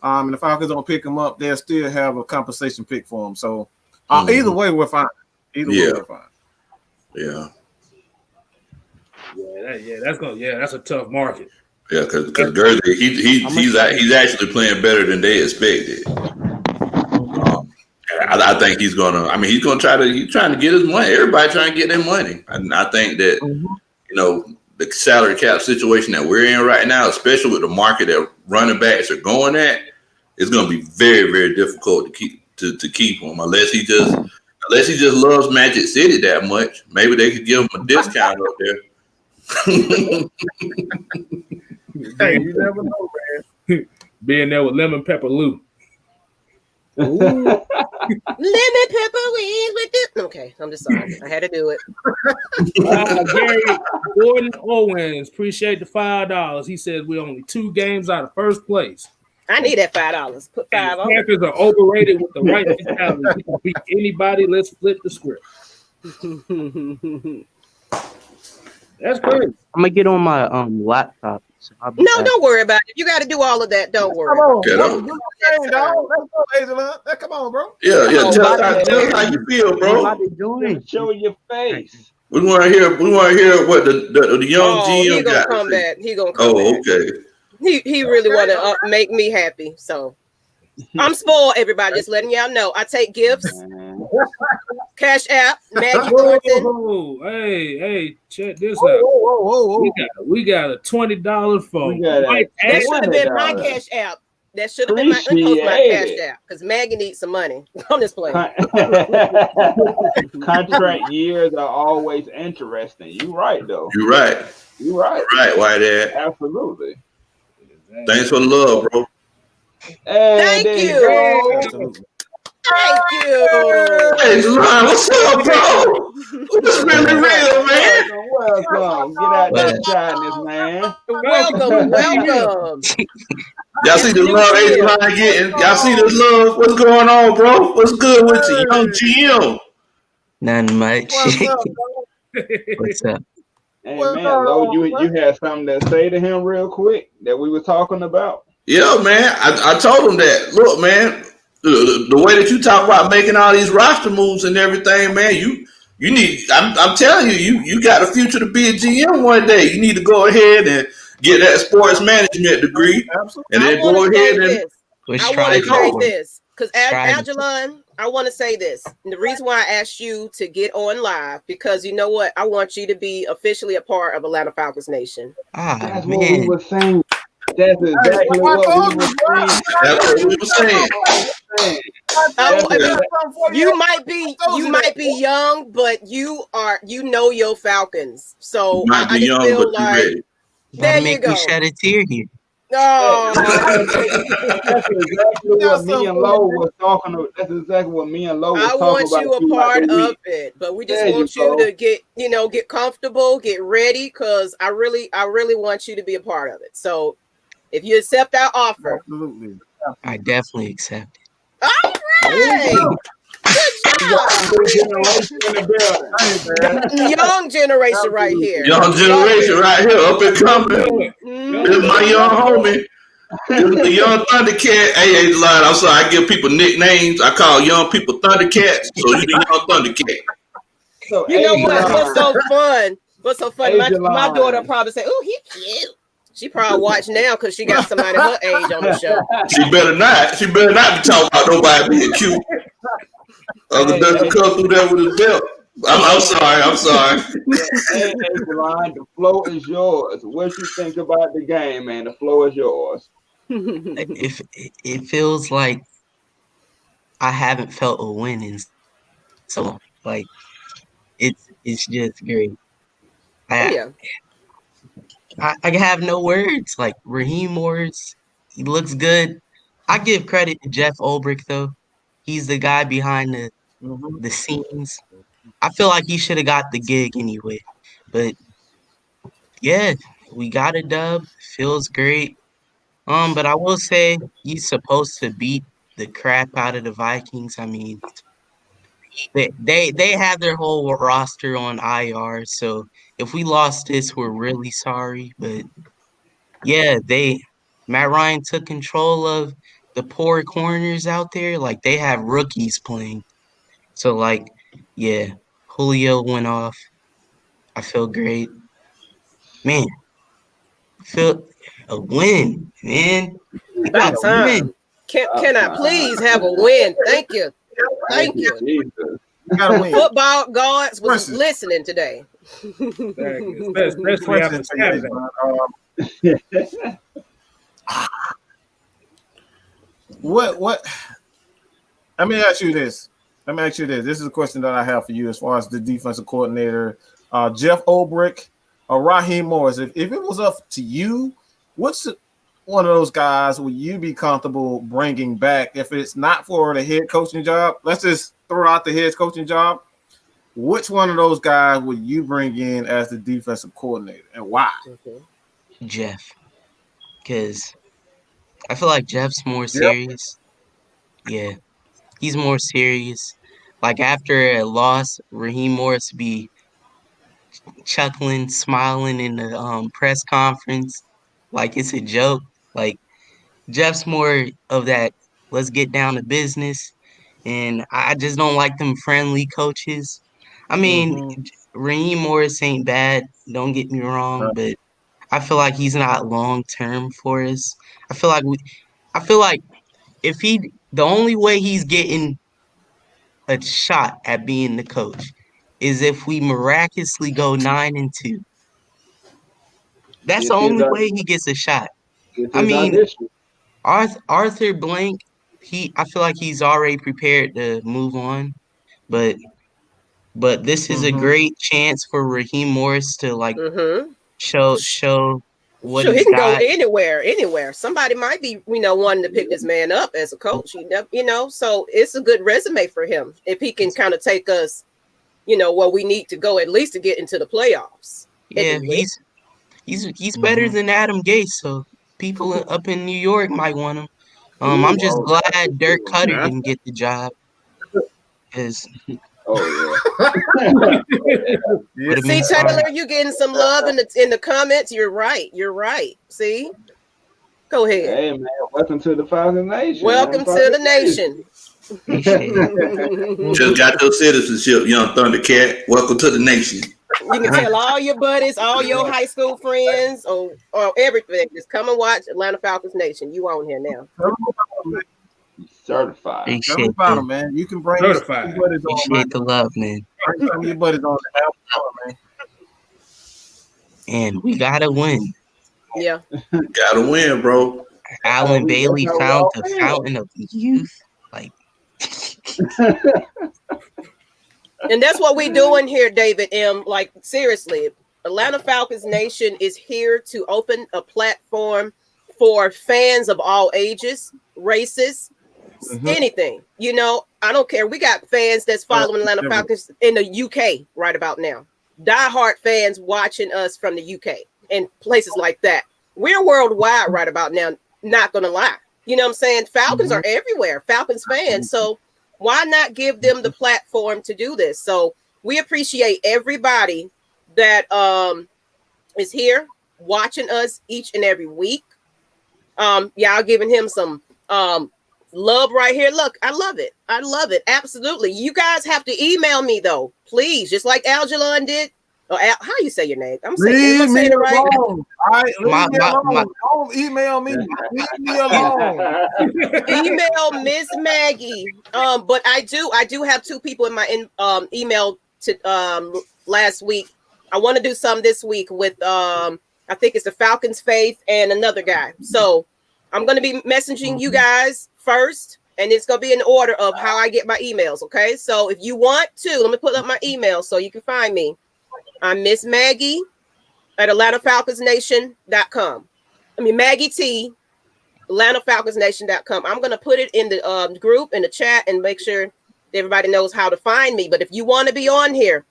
A: and the Falcons don't pick him up, they'll still have a compensation pick for him. So either way, we're fine. Way, we're fine.
E: Yeah.
C: That's a tough market.
E: Yeah, because Gurley, he's actually playing better than they expected. I think he's gonna. I mean, he's trying to get his money. Everybody trying to get their money, and I think that the salary cap situation that we're in right now, especially with the market that running backs are going at, it's going to be very, very difficult to keep him unless he just loves Magic City that much. Maybe they could give him a discount up there.
A: Hey, you never know, man.
C: Being there with Lemon Pepper Lou.
B: Lemon pepper wings with this. Okay, I'm just sorry. I had to do it.
C: Gary Gordon Owens, appreciate the $5. He says we're only 2 games out of first place.
B: I need that $5. Put 5 on.
C: Packers are overrated with the right mentality. We can beat anybody. Let's flip the script. That's crazy.
F: I'm gonna get on my laptop. So
B: don't worry about it. You got to do all of that. Don't worry.
A: Come on, come on, bro.
E: Yeah. Tell us how you feel, bro.
F: What are they doing?
D: Show your face.
E: We want to hear what the young GM got.
B: Come back. He gonna come back.
E: Okay.
B: He really want to make me happy. So I'm spoiled, everybody. Just letting y'all know. I take gifts. Cash app. Maggie
C: Whoa, hey, check this out. We got a $20 phone.
B: That should have been my cash app. That should have been my cash app because Maggie needs some money. I'm just playing.
D: Contract years are always interesting. You're right, though.
E: You're right. Right, Whitehead.
D: Absolutely.
E: Thanks for the love, bro.
B: Thank you. Thank you.
E: Hey, Jalon, what's up, bro? What's really real, man?
D: Welcome. Get out there, shyness, man.
B: Welcome.
E: Y'all see the love Aijalons getting? Y'all see the love? What's going on, bro? What's good with you, young GM?
F: Nothing much.
A: What's up, bro?
F: What's up?
D: Hey, man, Lo, you had something to say to him real quick that we were talking about?
E: Yeah, man. I told him that. Look, man, the way that you talk about making all these roster moves and everything, man, you need. I'm telling you got a future to be a GM one day. You need to go ahead and get that sports management degree, and then go ahead and.
B: I want to say this because Aijalon, I want to say this. And the reason why I asked you to get on live because you know what, I want you to be officially a part of Atlanta Falcons Nation.
D: That's what we were saying. That's exactly what we were saying.
B: You might be young, but you know your Falcons. So I just feel like there you go.
F: Me shed a tear here.
B: Oh,
D: that's exactly what me and Lo was talking about. That's exactly what me and Lo was talking about.
B: I want you a part of it, but we just want you to get comfortable, get ready, because I really want you to be a part of it. So If you accept our offer.
A: Absolutely.
F: I definitely accept it.
B: All right. Young generation right here.
E: Young generation right here, up and coming. This is my young homie. The young Thundercat. Hey, Aijalons, I'm sorry, I give people nicknames. I call young people Thundercats. So you the young Thundercat.
D: So,
B: You know what?
D: Aijalons,
B: What's so fun? What's so funny? My
D: Aijalons.
B: daughter probably say, "Oh, he cute." She probably watch now because she got somebody her age on the show.
E: She better not. She better not be talking about nobody being cute. Other than to come through there with his belt. I'm sorry.
D: Hey, Aijalons, the flow is yours. What you think about the game, man? The flow is yours.
F: If it feels like I haven't felt a win in so long. Like it's just great.
B: Yeah.
F: I have no words. Like Raheem Morris, he looks good. I give credit to Jeff Ulbrich though. He's the guy behind the scenes. I feel like he should have got the gig anyway. But yeah, we got a dub. Feels great. But I will say he's supposed to beat the crap out of the Vikings. I mean, they have their whole roster on IR, so if we lost this, we're really sorry. But yeah, Matt Ryan took control of the poor corners out there. Like they have rookies playing. So like, yeah, Julio went off. I feel great. Man, feel a win, man. We got
B: About
F: a win.
B: time. Can I please have a win? Thank you. Thank you.
D: Jesus.
A: You gotta win.
B: Football guards was listening today.
C: Especially after Saturday.
A: What? Let me ask you this. This is a question that I have for you as far as the defensive coordinator, Jeff Ulbrich or Raheem Morris. If it was up to you, what's one of those guys would you be comfortable bringing back if it's not for the head coaching job? Let's just throw out the head coaching job. Which one of those guys would you bring in as the defensive coordinator and why?
F: Jeff, because I feel like Jeff's more serious. Yeah, he's more serious. Like after a loss, Raheem Morris be chuckling, smiling in the press conference like it's a joke. Like Jeff's more of that. Let's get down to business, and I just don't like them friendly coaches. I mean, Raheem Morris ain't bad. Don't get me wrong, but I feel like he's not long term for us. I feel like if the only way he's getting a shot at being the coach is if we miraculously go 9-2. That's the only way he gets a shot. I mean, Arthur Blank, I feel like he's already prepared to move on, but this is a great chance for Raheem Morris to like show what
B: he can
F: got.
B: go anywhere. Somebody might be, wanting to pick this man up as a coach. So it's a good resume for him if he can kind of take us, where we need to go at least to get into the playoffs.
F: Yeah, he's better than Adam Gase, so people up in New York might want him. I'm just glad Dirk Cutter didn't get the job. Because
B: see, Taylor, you getting some love in the comments. You're right. See, go ahead.
D: Hey man, welcome to the Falcon Nation.
B: Welcome to the nation.
E: Just got your citizenship, young Thundercat. Welcome to the nation.
B: You can tell all your buddies, all your high school friends, or everything. Just come and watch Atlanta Falcons Nation. You on here now.
D: Certified.
F: Appreciate
A: that, man. You can bring
C: certified.
F: Appreciate the love, man.
A: Bring some of your buddies on the album, man.
F: And we gotta win.
B: Yeah.
E: Gotta win, bro.
F: Alan Bailey found the fountain of youth. Like
B: and that's what we're doing here, David M. Like, seriously, Atlanta Falcons Nation is here to open a platform for fans of all ages, races, anything. I don't care. We got fans that's following Atlanta Falcons in the UK right about now. Diehard fans watching us from the UK and places like that. we're worldwide right about now. Not gonna lie, you know what I'm saying? Falcons are everywhere. Falcons fans, so why not give them the platform to do this? So we appreciate everybody that is here watching us each and every week. Y'all giving him some love right here. Look, I love it. I love it. Absolutely. You guys have to email me though, please, just like Aijalon did. Or how you say your name? I'm saying it right.
A: All right, leave me alone. Don't email me. Leave me alone.
B: Email Miss Maggie. But I do have 2 people in my email to last week. I want to do some this week with I think it's the Falcons Faith and another guy. So I'm going to be messaging you guys first, and it's going to be in order of how I get my emails. Okay. So if you want to, let me put up my email so you can find me. I'm Miss Maggie at AtlantaFalconsNation.com. I mean, Maggie T, AtlantaFalconsNation.com. I'm going to put it in the group, in the chat, and make sure everybody knows how to find me. But if you want to be on here,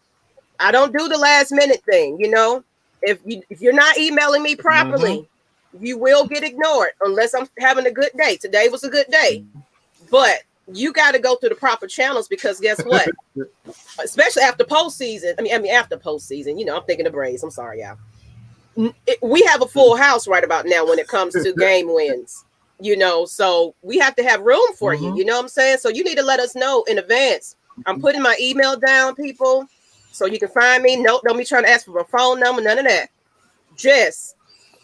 B: I don't do the last minute thing. You know, if you're not emailing me properly, you will get ignored unless I'm having a good day. Today was a good day, but you got to go through the proper channels because guess what? Especially after postseason. I mean, after postseason, you know, I'm thinking of Braves. I'm sorry, y'all. We have a full house right about now when it comes to game wins, you know, so we have to have room for you. You know what I'm saying? So you need to let us know in advance. I'm putting my email down, people, so you can find me. Nope, don't be trying to ask for a phone number, none of that. Jess,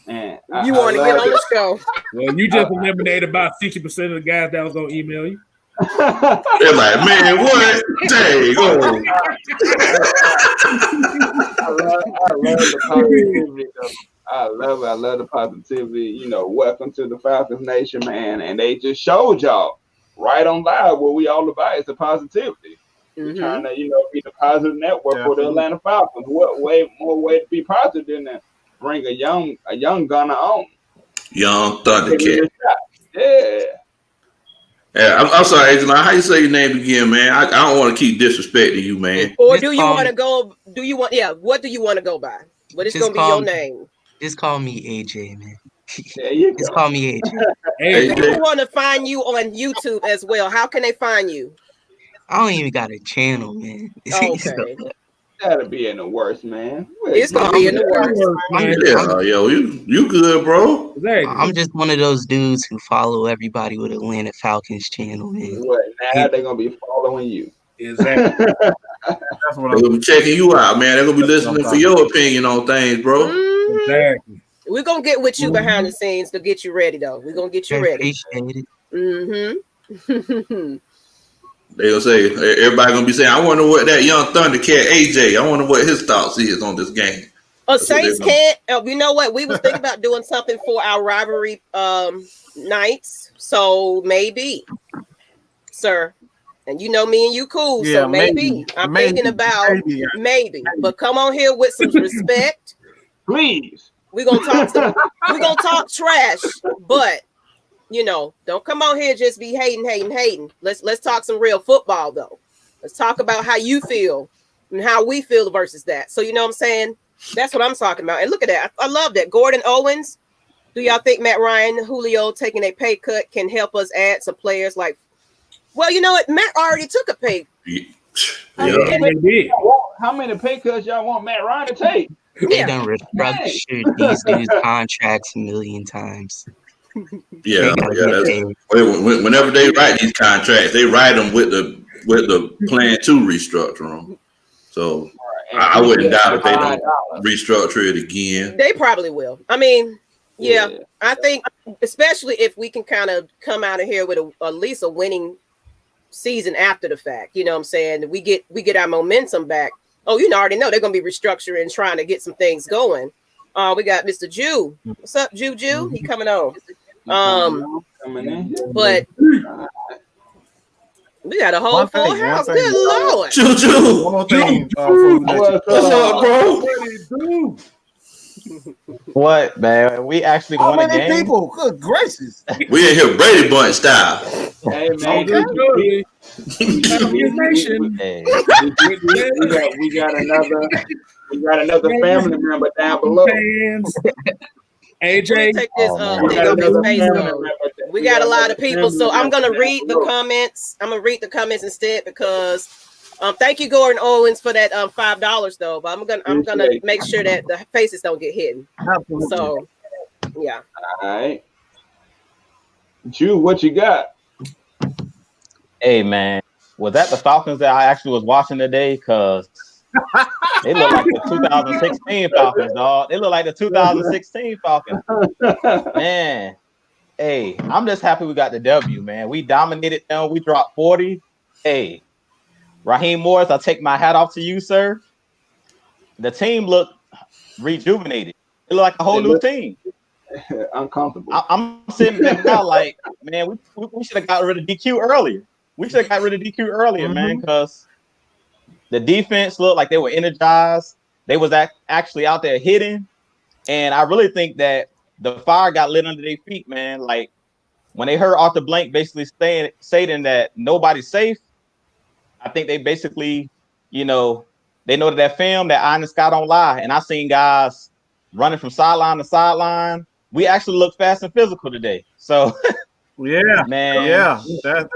B: you want to get on the show.
C: Well, you just eliminated about 60% of the guys that was going to email you.
E: They're like, man, what? Dang, go.
D: I love the positivity. I love the positivity. You know, welcome to the Falcons Nation, man. And they just showed y'all right on live what we all about is the positivity. We're trying to, you know, be the positive network for the Atlanta Falcons. What more way to be positive than to bring a young gunner on?
E: Young Thundercat.
D: Yeah.
E: Yeah, I'm sorry, Aijalon. How you say your name again, man? I don't want to keep disrespecting you, man.
B: Or do you want to go? Do you want? Yeah. What do you want to go by? What is going to be your name?
F: Just call me AJ, man.
D: There you go.
F: Just call me AJ.
E: Hey,
B: People want to find you on YouTube as well. How can they find you?
F: I don't even got a channel, man.
B: Okay.
D: That'll be in the worst, man.
B: It's gonna be in the worst.
E: Yo, you good, bro?
C: Exactly.
F: I'm just one of those dudes who follow everybody with Atlanta Falcons channel, man.
D: What, now they're gonna be following you.
C: Exactly.
A: That's what
E: They're gonna be checking you out, man. They're gonna be listening for your opinion on things, bro.
C: Exactly.
B: We're gonna get with you behind the scenes to get you ready, though. We're gonna get you ready.
F: Appreciate it.
E: They gonna say everybody gonna be saying, I wonder what that young Thundercat AJ. I wonder what his thoughts is on this game.
B: Saints can't. You know what? We was thinking about doing something for our rivalry nights. So maybe, sir. And you know me and you cool.
A: Yeah,
B: so maybe. I'm thinking about maybe. But come on here with some respect.
D: Please.
B: We're gonna talk trash, but you know, don't come on here just be hating. Let's talk some real football though. Let's talk about how you feel and how we feel versus that. So you know what I'm saying? That's what I'm talking about. And look at that. I love that. Gordon Owens. Do y'all think Matt Ryan, Julio taking a pay cut can help us add some players like? Well, you know what? Matt already took a pay.
D: How many pay cuts y'all want Matt Ryan to take?
F: They done restructured these dudes' contracts a million times.
E: Yeah. Whenever they write these contracts, they write them with the plan to restructure them. So I wouldn't doubt if they don't restructure it again.
B: They probably will. I mean, yeah. I think especially if we can kind of come out of here with at least a winning season after the fact. You know what I'm saying? We get our momentum back. Oh, you already know they're gonna be restructuring and trying to get some things going. We got Mr. Jew. What's up, Jew? He coming on. But we got a whole full house. Good Lord.
E: Jew.
A: One more thing.
E: What's up, bro?
G: What, man? We actually
A: How
G: won a
A: many
G: game.
A: people? Good gracious.
E: We in here Brady Bunch style.
D: Hey man,
C: Okay.
D: we got another family member down below.
C: AJ,
B: take this thing off his face though. We got a lot of people, so I'm gonna read the comments. I'm gonna read the comments instead because thank you, Gordon Owens, for that $5 though. But I'm gonna make sure that the faces don't get hidden. So yeah.
D: All right. Drew, what you got?
G: Hey man, was that the Falcons that I actually was watching today? Cause they look like the 2016 Falcons, dog. They look like the 2016 Falcons. Man, hey, I'm just happy we got the W, man. We dominated them. We dropped 40. Hey, Raheem Morris, I take my hat off to you, sir. The team looked rejuvenated. It looked like a whole new team.
D: Uncomfortable.
G: I'm sitting there now like, man, we should have got rid of DQ earlier. We should have got rid of DQ earlier, man, because the defense looked like they were energized. They was actually out there hitting. And I really think that the fire got lit under their feet, man. Like, when they heard Arthur Blank basically stating that nobody's safe, I think they basically, they know that film, that Eye in the Sky don't lie. And I seen guys running from sideline to sideline. We actually looked fast and physical today. So,
A: yeah,
G: man,
A: yeah, that's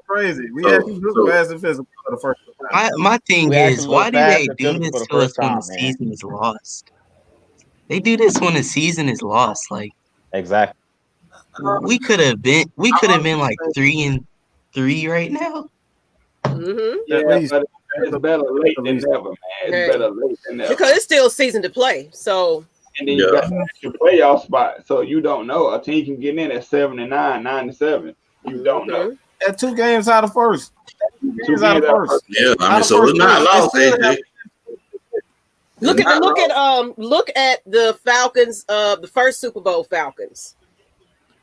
A: crazy. We actually looked fast and physical for the first time.
F: My thing is, why do they do this to us when the season is lost? They do this when the season is lost. Like,
G: exactly.
F: We could have been like 3-3 right now.
D: Yeah, but it's better late than never, man. It's better late than never.
B: Because it's still season to play. So
D: and then you got your playoff spot, so you don't know. A team can get in at 7-9, 9-7. You don't know.
A: At 2 games out of first.
E: 2 games out of first. Yeah, I mean, so it's not lost, AJ.
B: Look at the Falcons, the first Super Bowl Falcons.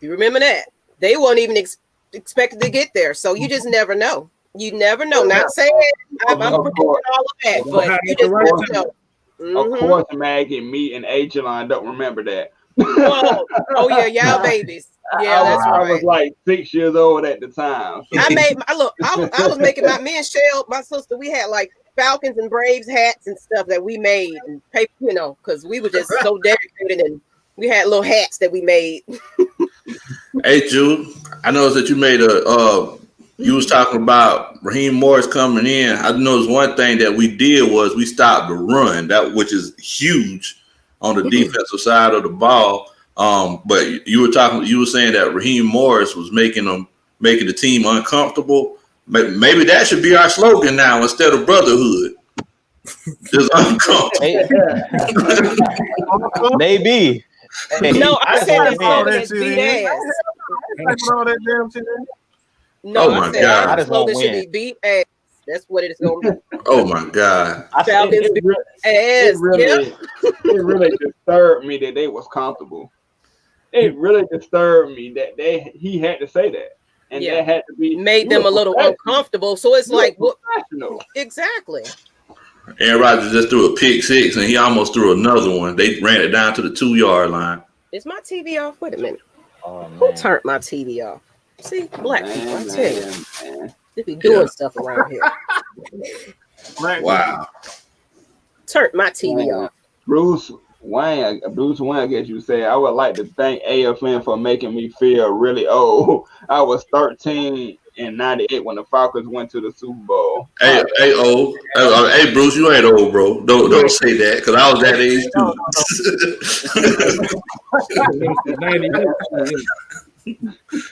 B: You remember that? They weren't even expected to get there, so you just never know. You never know. Not saying I'm predicting all of that, but you just never know.
D: Of course, Maggie, me, and Aijalons don't remember that.
B: Oh yeah, y'all babies. Yeah, that's right.
D: I was like 6 years old at the time. So.
B: I was making me and Shell, my sister, we had like Falcons and Braves hats and stuff that we made and paper, because we were just so dedicated, and we had little hats that we made.
E: Hey, Jude, I noticed that you made you was talking about Raheem Morris coming in. I noticed one thing that we did was we stopped the run, which is huge on the defensive side of the ball. But you were saying that Raheem Morris was making the team uncomfortable. Maybe that should be our slogan now instead of Brotherhood. Just uncomfortable.
G: Maybe.
B: No, I said it's beat ass. No, I said our slogan should be beat ass. That's what it is going to be.
E: Oh my God!
B: Falcons beat ass.
D: It really disturbed me that they was comfortable. It really disturbed me that he had to say that, and that had to be
B: made them a little uncomfortable. So it's like, exactly.
E: Aaron Rodgers just threw a pick 6, and he almost threw another one. They ran it down to the 2-yard line.
B: Is my TV off? Wait a minute. Who turned my TV off? See, black people, I tell you, they be doing stuff around here.
E: Wow.
B: Turn my TV off.
D: Bruce Wayne, I guess you say, I would like to thank AFN for making me feel really old. I was 13 in 98 when the Falcons went to the Super Bowl.
E: Hey, old. Hey, Bruce, you ain't old, bro. Don't say that, because I was that age
C: too.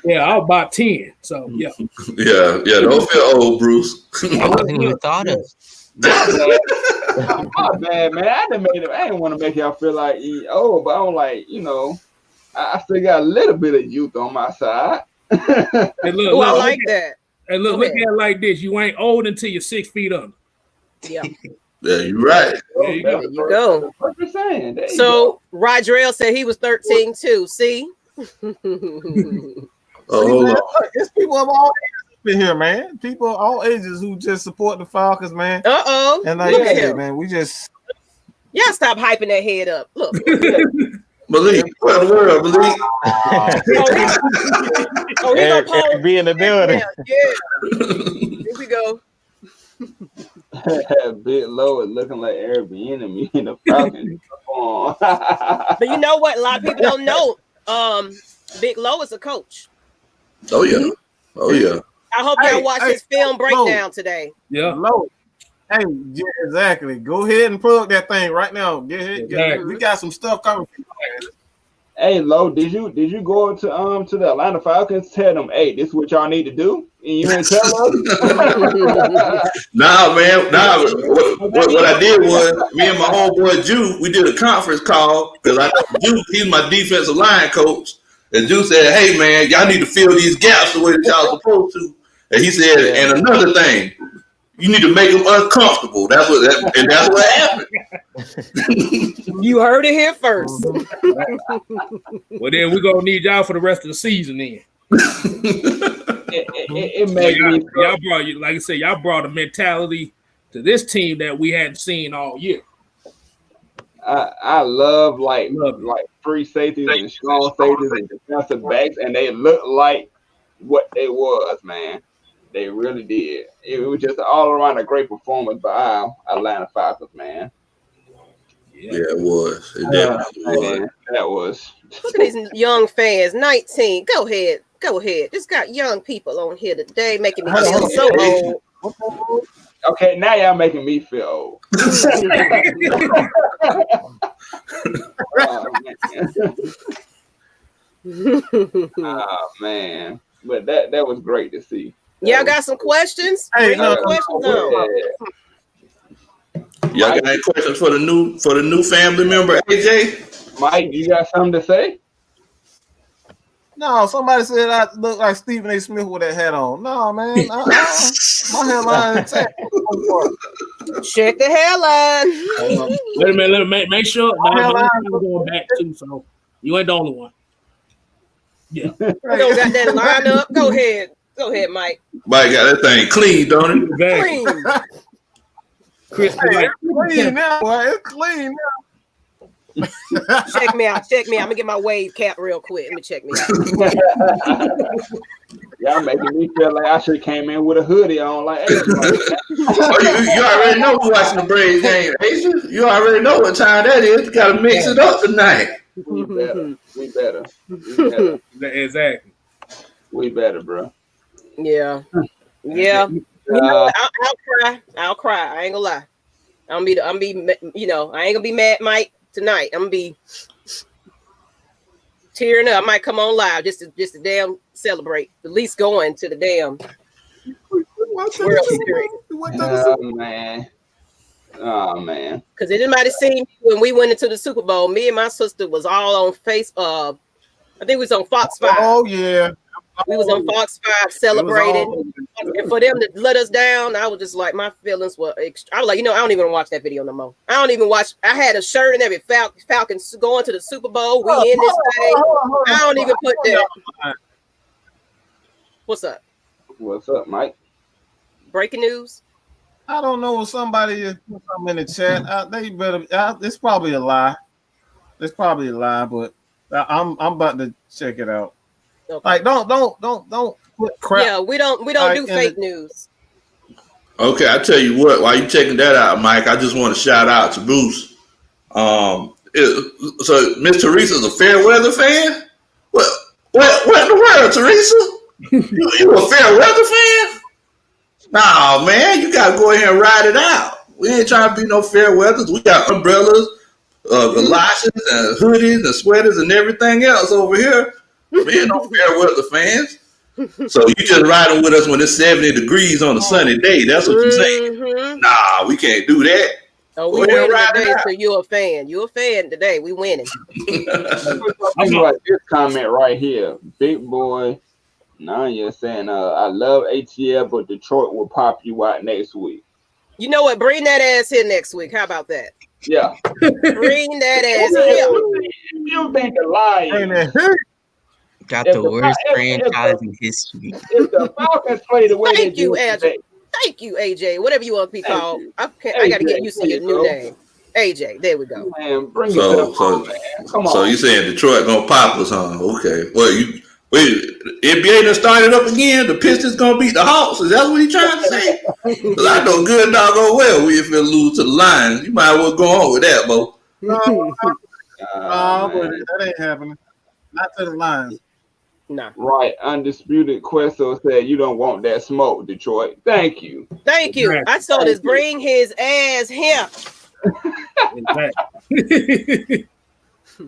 C: Yeah, I was about 10. So yeah.
E: Yeah. Don't feel old, Bruce.
F: I wasn't even thought of.
D: Oh, man. I didn't want to make y'all feel like old, but I'm like, I still got a little bit of youth on my side.
C: Hey, look,
B: I like that.
C: Hey, look at it like this. You ain't old until you're 6 feet under.
B: Yeah.
E: Yeah, you're right.
B: There you go. So Rodrell said he was 13 too. See?
E: Hold on.
A: It's people of all ages in here, man. People of all ages who just support the Falcons, man. And like, man, we just
B: stop hyping that head up. Look.
E: Believe. What the world, believe.
G: Be in the building.
B: Yeah. Here we go.
D: Big Low is looking like Airbnb in the Falcons.
B: But you know what? A lot of people don't know. Big Low is a coach.
E: Oh yeah. Oh yeah.
B: I hope y'all watch his film breakdown today.
C: Yeah.
A: Low. Hey, yeah, exactly. Go ahead and plug that thing right now. We got some stuff coming.
D: Hey, Lo, did you go to the Atlanta Falcons, tell them, hey, this is what y'all need to do, and you ain't tell us?
E: Nah, man. Nah. What I did was me and my homeboy Jew, we did a conference call because I Jew, he's my defensive line coach, and Jew said, hey man, y'all need to fill these gaps the way that y'all supposed to. And he said, and another thing, you need to make them uncomfortable. That's what happened.
B: You heard it here first.
C: Well, then we're gonna need y'all for the rest of the season. Then
D: it made me.
C: Y'all brought, like I said, y'all brought a mentality to this team that we hadn't seen all year.
D: I love like free safeties and strong safeties and defensive backs, and they look like what they was, man. They really did. It was just all around a great performance by our Atlanta Falcons, man.
E: Yeah, it was. It definitely was.
D: That was.
B: Look at these young fans. 19. Go ahead. Just got young people on here today making me feel so old.
D: Okay, now y'all making me feel old. Oh man. But that was great to see.
B: Y'all got some questions?
A: Hey,
B: questions on.
E: Y'all got any questions for the new family member, AJ?
D: Mike, you got something to say?
A: No, somebody said I look like Stephen A. Smith with that hat on. No, man. My hairline is intact.
B: Check the hairline.
C: Wait a minute, let me make sure. I'm going back too, so you ain't the only one. Yeah.
B: We don't got that line up. Go ahead, Mike.
E: Mike got that thing clean, don't it?
B: Clean.
C: Chris,
A: it's clean now, boy. It's clean now.
B: Check me out. I'm gonna get my wave cap real quick. Let me check me out.
D: Y'all making me feel like I should have came in with a hoodie on, like hey,
E: you already know who's watching the Braves game, Asia. You already know what time that is. You gotta mix it up tonight.
D: We better.
C: Exactly.
D: We better, bro.
B: Yeah. You know, I'll cry. I ain't gonna lie. I ain't gonna be mad, Mike, tonight. I'm gonna be tearing up. I might come on live just to damn celebrate. At least going to the damn World Series.
D: Oh man.
B: Because anybody seen me when we went into the Super Bowl, me and my sister was all on I think we was on Fox 5.
A: Oh yeah.
B: We was on Fox 5 celebrating. And for them to let us down, I was just like, my feelings were I was like, I don't even watch that video no more. I don't even watch. I had a shirt and every Falcons going to the Super Bowl. We in this thing. I don't even put that. What's up?
D: What's up, Mike?
B: Breaking news?
A: I don't know if somebody is put something in the chat. They better. It's probably a lie. It's probably a lie, but I'm about to check it out.
B: Okay.
A: Like don't put crap.
B: Yeah, we don't do fake news.
E: Okay, I tell you what. While you checking that out, Mike, I just want to shout out to Bruce. So Miss Teresa's a fair weather fan. What in the world, Teresa? you a fair weather fan? Nah, man, you gotta go ahead and ride it out. We ain't trying to be no fair weathers. We got umbrellas, galoshes, and hoodies, and sweaters, and everything else over here. We ain't no fair weather fans. So you just riding with us when it's 70 degrees on a sunny day. That's what you're saying.
B: Mm-hmm.
E: Nah, we can't do that.
B: Oh, we winning today, so you're a fan. You're a fan today. We winning.
D: I'm like this comment right here. Big boy Nanya saying, I love ATL, but Detroit will pop you out next week.
B: You know what? Bring that ass here next week. How about that?
D: Yeah.
B: Bring that ass here.
D: You think a lie.
F: Got the worst franchise in history.
D: If the Falcons play the way
B: Thank you, AJ. Thank you, AJ. Whatever you want to be called. I got to get used to your new name. AJ. There we go.
D: Man, bring it to the phone, man. Come on.
E: So you saying Detroit gonna pop us, huh? Okay. Well, Wait, NBA done started up again. The Pistons gonna beat the Hawks. Is that what he trying to say? Because I know good doggone well we if we lose to the Lions. You might as well go on with that, Bo.
A: But that ain't happening. Not to the Lions.
B: Nah.
D: Right. Undisputed Questo said you don't want that smoke, Detroit. Thank you.
B: Thank you. I saw this. Bring his ass here.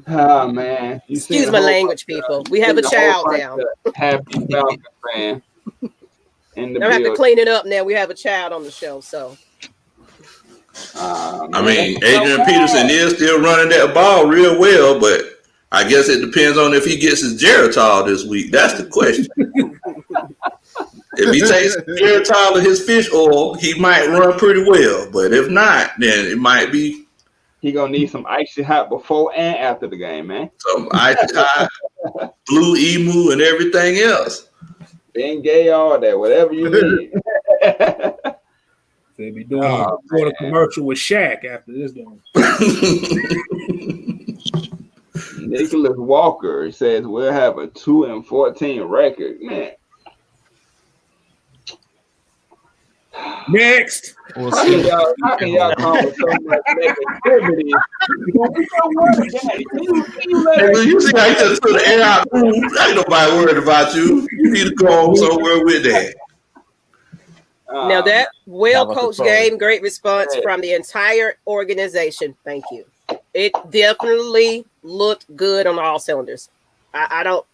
D: Oh man.
B: Excuse my language, people. We have a child now.
D: Happy Falcon fan. In the
B: I have to clean it up now. We have a child on the show, so.
E: I mean, Adrian Peterson is still running that ball real well, but I guess it depends on if he gets his Geritol this week. That's the question. If he takes Geritol or his fish oil, he might run pretty well. But if not, then it might be.
D: He gonna need some icy hot before and after the game, man.
E: Some icy hot, blue emu, and everything else.
D: Ben Gay, all that, whatever you need.
C: They'll be doing a commercial with Shaq after this game.
D: Nicholas Walker says we'll have a 2-14 record, man.
C: Next.
F: We'll
D: How
F: see.
D: can y'all come with so much negativity?
E: You see how you just put the air out. Ain't nobody worried about you. You need to go on somewhere with that.
B: Now that well-coached game, great response from the entire organization. Thank you. It definitely looked good on all cylinders. I don't.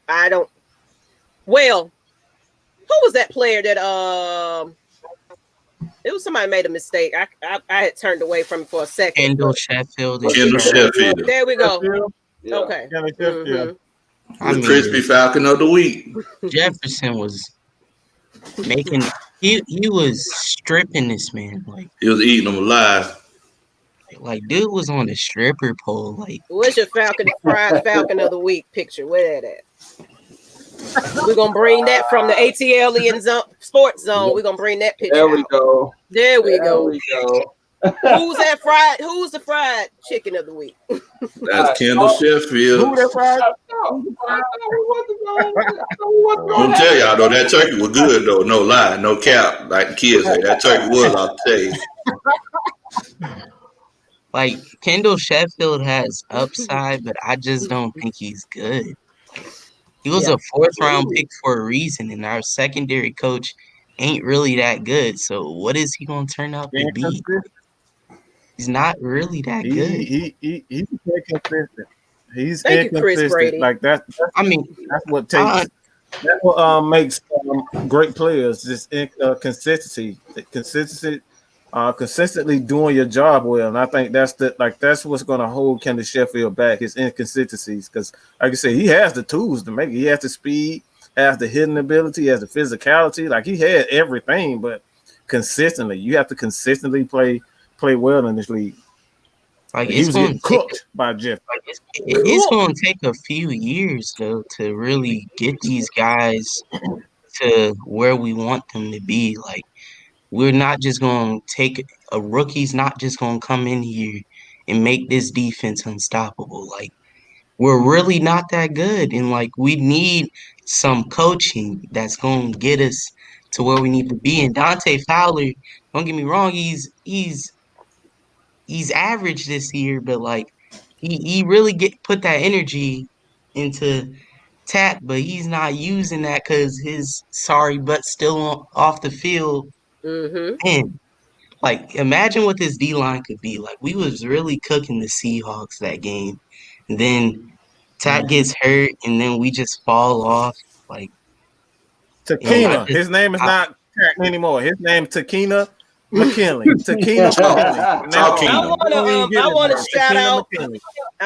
B: Well, who was that player that it was somebody made a mistake. I had turned away from it for a second.
F: Kendall Sheffield.
B: There we go.
D: Yeah.
B: Okay.
F: I mean,
E: Crispy Falcon of the week.
F: Jefferson was making. He was stripping this man
E: He was eating them alive.
F: like dude was on a stripper pole like.
B: Where's your fried Falcon of the week picture? Where that at? We're gonna bring that from the ATL Sports Zone. We're gonna bring that picture.
D: There we go.
B: There we go.
D: Who's
B: Who's the fried chicken of the week?
E: That's Kendall Sheffield.
D: Who that fried?
E: I'm tell y'all though, that turkey was good though. No lie, no cap. Like the kids say, that turkey was. I'll tell you.
F: Like Kendall Sheffield has upside, but I just don't think he's good. He was a 4th-round pick for a reason, and our secondary coach ain't really that good. So what is he gonna turn out to be? He's not really that good.
A: He's inconsistent. He's
B: Thank you, Chris Brady.
A: inconsistent. Like that's what takes. That's what makes great players. Just consistency, consistently doing your job well. And I think that's what's going to hold Kendall Sheffield back. His inconsistencies, because like I said, he has the tools to make it. He has the speed, has the hitting ability, has the physicality. Like he had everything, but consistently, you have to consistently play well in this league.
F: Like
A: he was getting cooked by Jeff.
F: It's going to take a few years though to really get these guys to where we want them to be. Like we're not just going to take a rookie's not just going to come in here and make this defense unstoppable. Like we're really not that good, and like we need some coaching that's going to get us to where we need to be. And Dante Fowler, don't get me wrong, he's average this year, but like he really put that energy into Takk, but he's not using that because his sorry butt's still off the field. And like imagine what this D-line could be. Like we was really cooking the Seahawks that game, and then Takk gets hurt, and then we just fall off. Like
A: Takk, his name is not Takk anymore. His name is Takk McKinley.
B: I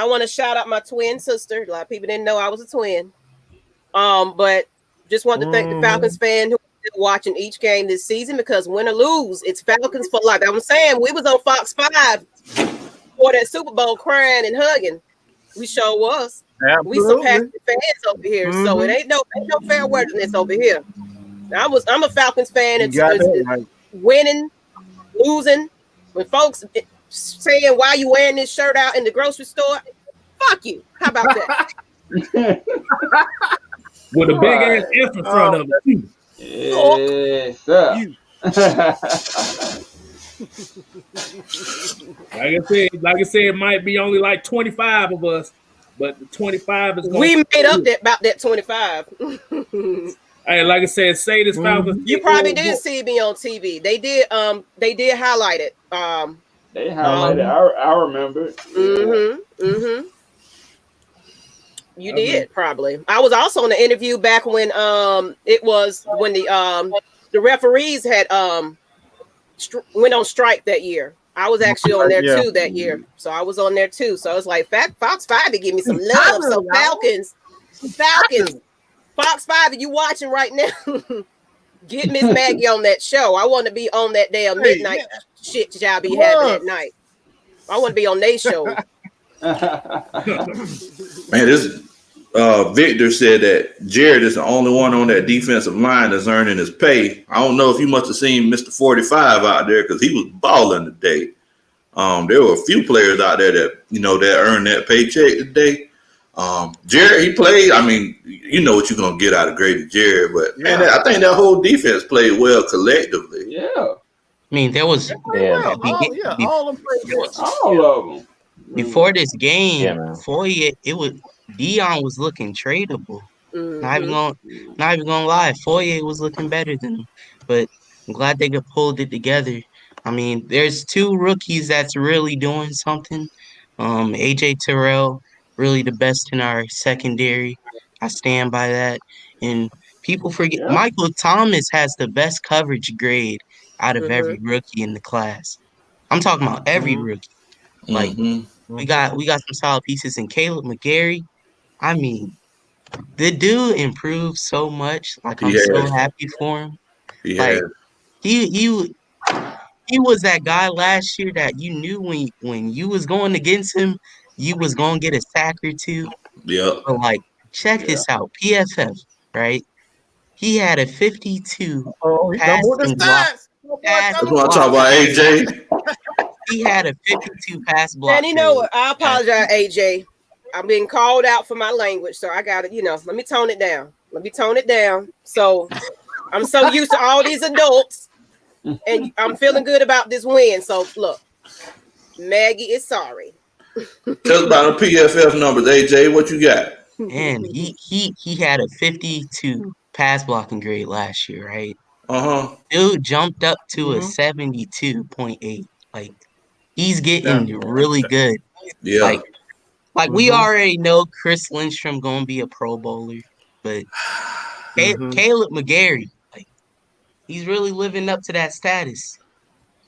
B: want to shout out my twin sister. A lot of people didn't know I was a twin. But just want to thank the Falcons fan who been watching each game this season, because win or lose, it's Falcons for life. I'm saying we was on Fox 5 for that Super Bowl crying and hugging. We sure was.
A: Absolutely.
B: We some passionate fans over here, so it ain't no fair wordiness over here. I'm a Falcons fan. It's winning, losing. When folks saying why you wearing this shirt out in the grocery store, fuck you. How about that?
C: with a big ass F in front of it too.
D: Yes, sir.
C: Like I said, it might be only like 25 of us, but the 25 is going.
B: We made up about that 25.
C: Hey, like I said, say this Falcons.
B: You probably did see me on TV. They did highlight it.
D: They highlighted. I remember.
B: You did probably. I was also in the interview back when it was when the referees had went on strike that year. I was actually on there too that year, so I was on there too. So it's like Fox 5 to give me some love. So Falcons, Fox 5, are you watching right now? Get Miss Maggie on that show. I want to be on that damn midnight shit y'all be having at night. I want to be on their show.
E: Man, this Victor said that Jared is the only one on that defensive line that's earning his pay. I don't know if you must have seen Mr. 45 out there because he was balling today. There were a few players out there that that earned that paycheck today. Jared, he played. I mean, you know what you're gonna get out of Grady Jared, but man, I think that whole defense played well collectively.
D: Yeah.
F: I mean, there was
A: all of them.
F: Before this game, Dion was looking tradable. Not even gonna lie, Foye was looking better than him. But I'm glad they could pulled it together. I mean, there's two rookies that's really doing something. AJ Terrell, really the best in our secondary. I stand by that. And people forget Michael Thomas has the best coverage grade out of every rookie in the class. I'm talking about every rookie. Like we got some solid pieces in Caleb McGarry. I mean, the dude improved so much. Like I'm so happy for him. Like he was that guy last year that you knew when you was going against him, you was gonna get a sack or two.
E: Yeah.
F: But like, check this out. PFF, right? He had a 52 passing block.
E: That's what I'm talking about, AJ.
F: He had a 52 pass block.
B: And you know what? I apologize, AJ. I'm being called out for my language, so I got to, let me tone it down. So I'm so used to all these adults, and I'm feeling good about this win. So look, Maggie is sorry.
E: Tell us about the PFF numbers, AJ. What you got?
F: And he had a 52 pass blocking grade last year, right? Dude jumped up to a 72.8. Like he's getting really good.
E: Yeah.
F: Like we already know Chris Lindstrom gonna be a Pro Bowler, but Caleb McGarry, like he's really living up to that status.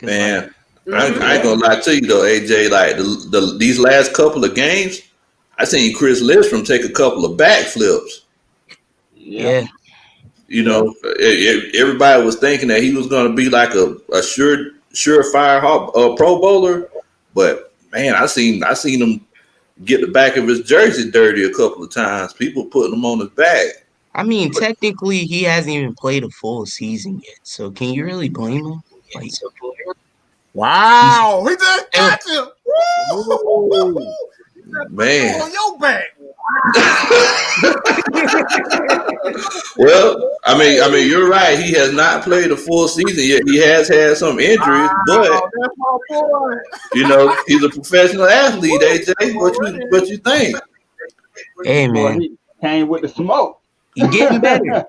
E: Man, I ain't gonna lie to you though, AJ. Like these last couple of games, I seen Chris Lindstrom take a couple of backflips.
F: Yeah.
E: Everybody was thinking that he was gonna be like a surefire Pro Bowler, but man, I seen him get the back of his jersey dirty a couple of times. People putting him on his back.
F: I mean, technically, he hasn't even played a full season yet. So can you really blame him? Like,
A: wow, he just got him. Woo!
E: Man,
A: on your back.
E: Well, I mean, you're right. He has not played a full season yet. He has had some injuries, but he's a professional athlete. AJ, what you think?
F: Hey man,
D: he came with the smoke.
F: He's getting better. Man.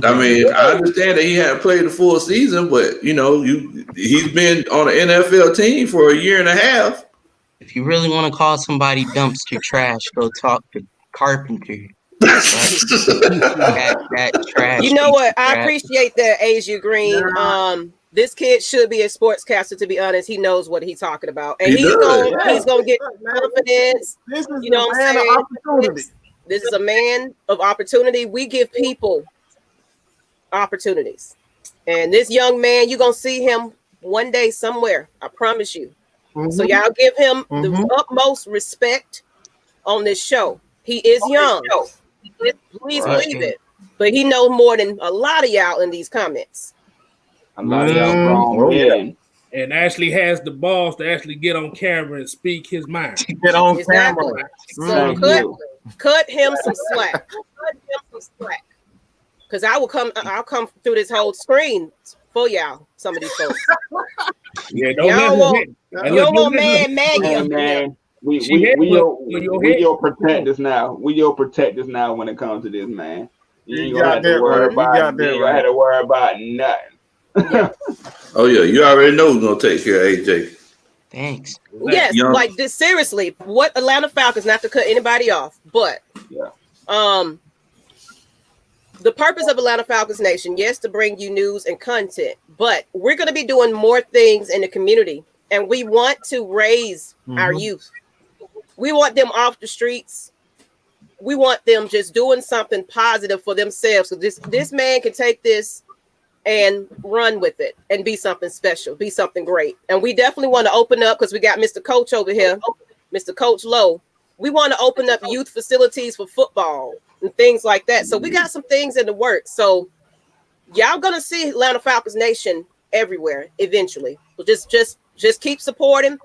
E: I understand that he hadn't played a full season, but he's been on an NFL team for a year and a half.
F: If you really want to call somebody dumpster trash, go talk to Carpenter. that trash.
B: You know what? I appreciate that, Asia Green. This kid should be a sportscaster. To be honest, he knows what he's talking about, and he's gonna get confidence. This is what I'm saying. This is a man of opportunity. We give people opportunities, and this young man, you're gonna see him one day somewhere. I promise you. So y'all give him the utmost respect on this show. He is young. Please believe it. But he knows more than a lot of y'all in these comments.
D: A lot of y'all wrong.
C: And actually has the balls to actually get on camera and speak his mind.
A: Get on camera.
B: So Cut him some slack. Cause I'll come through this whole screen for y'all. Some of these folks.
C: Yeah,
B: You don't want man Maggie
D: Hey,
B: up in there.
D: man, we your protectors now. We your protectors now when it comes to this, man. You ain't gonna have to worry about. You ain't gonna have to worry about nothing.
E: Oh yeah, you already know who's gonna take care of AJ.
F: Thanks.
B: Yes, like this. Seriously, what Atlanta Falcons, not to cut anybody off, but the purpose of Atlanta Falcons Nation, yes, to bring you news and content, but we're going to be doing more things in the community, and we want to raise our youth. We want them off the streets. We want them just doing something positive for themselves. So this man can take this and run with it and be something special, be something great. And we definitely want to open up, because we got Mr. Coach over here, Mr. Coach Lowe. We want to open up youth facilities for football and things like that. So we got some things in the works. So y'all gonna see Atlanta Falcons Nation everywhere eventually. But just keep supporting,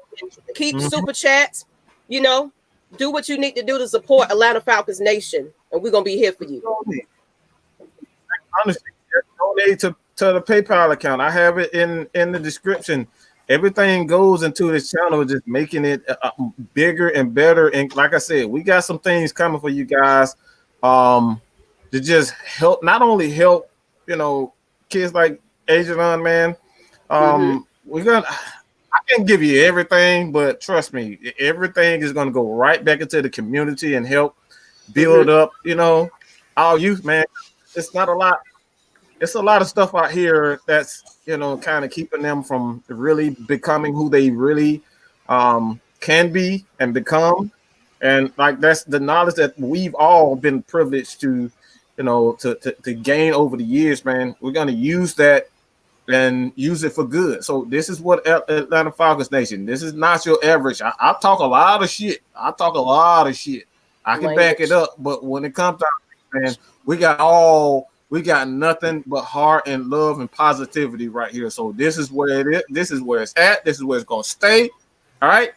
B: keep super chats, do what you need to do to support Atlanta Falcons Nation, and we're gonna be here for you.
A: Honestly, donate to the PayPal account. I have it in the description. Everything goes into this channel, just making it bigger and better. And like I said, we got some things coming for you guys to just help, not only help, kids like Aijalons, man. I can't give you everything, but trust me, everything is going to go right back into the community and help build up, our youth, man. It's not a lot. It's a lot of stuff out here that's, kind of keeping them from really becoming who they really can be and become. And like, that's the knowledge that we've all been privileged to, to gain over the years, man. We're going to use that and use it for good. So this is what Atlanta Falcons Nation. This is not your average. I talk a lot of shit. I can back it up, but when it comes to, man, we got nothing but heart and love and positivity right here. So this is where it is. This is where it's at. This is where it's gonna stay. All right.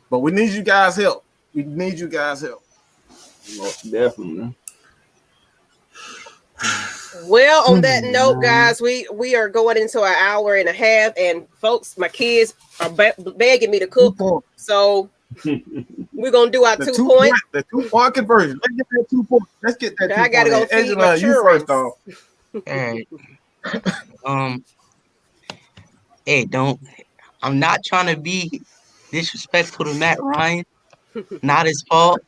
A: But we need you guys' help.
D: Most definitely.
B: Well, on that note, guys, we are going into an hour and a half, and folks, my kids are begging me to cook, so we're gonna do our 2 point.
A: The 2 point conversion. Let's get that 2 point. Let's get that.
B: I gotta go feed my
A: you first off.
F: All right. Hey, I'm not trying to be disrespectful to Matt Ryan. Not his fault,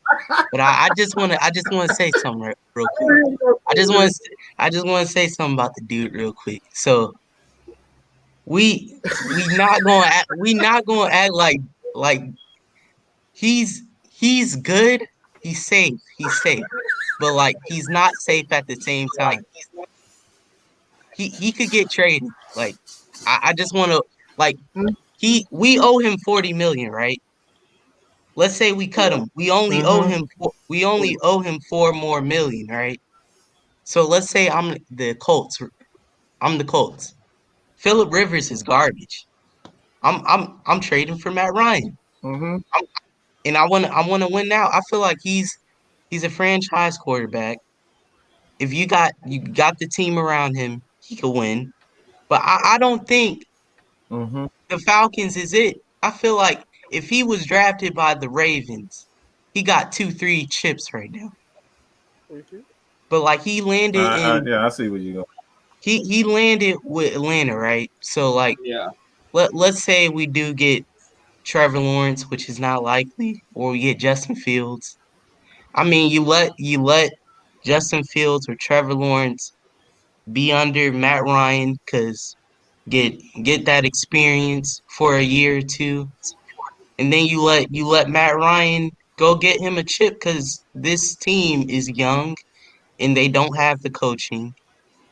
F: but I just want to say something real quick. I just want to say something about the dude real quick. So we not gonna act like he's good. He's safe, but like he's not safe at the same time. He could get traded. Like I just want to we owe him $40 million, right? Let's say we cut him. We only owe him $4 more million, right? So let's say I'm the Colts. Phillip Rivers is garbage. I'm trading for Matt Ryan. And I want to win now. I feel like he's a franchise quarterback. If you got the team around him, he could win. But I don't think the Falcons is it. I feel like if he was drafted by the Ravens, he got 2-3 chips right now. But like he landed
A: I see where you go.
F: He landed with Atlanta, right? So like let's say we do get Trevor Lawrence, which is not likely, or we get Justin Fields. I mean, you let Justin Fields or Trevor Lawrence be under Matt Ryan, because get that experience for a year or two. And then you let Matt Ryan go get him a chip, because this team is young and they don't have the coaching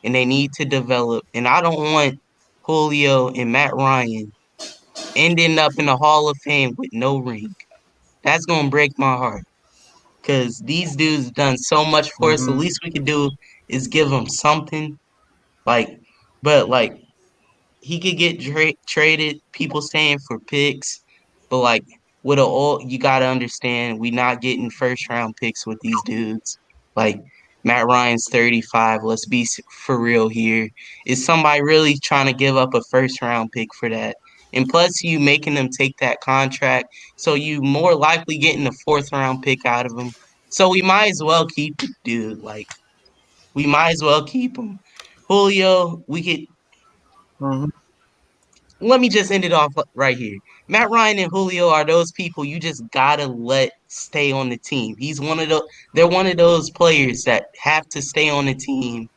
F: and they need to develop. And I don't want Julio and Matt Ryan ending up in the Hall of Fame with no ring. That's going to break my heart, because these dudes done so much for us. The least we could do is give them something. But he could get traded, people saying for picks. But, you gotta understand we not getting first round picks with these dudes. Like Matt Ryan's 35. Let's be for real here. Is somebody really trying to give up a first round pick for that? And plus, you making them take that contract, so you more likely getting a fourth round pick out of them. So we might as well keep the dude. Like we might as well keep him. Julio, we could.
A: Mhm.
F: Let me just end it off right here. Matt Ryan and Julio are those people you just gotta let stay on the team. He's one of the they're one of those players that have to stay on the team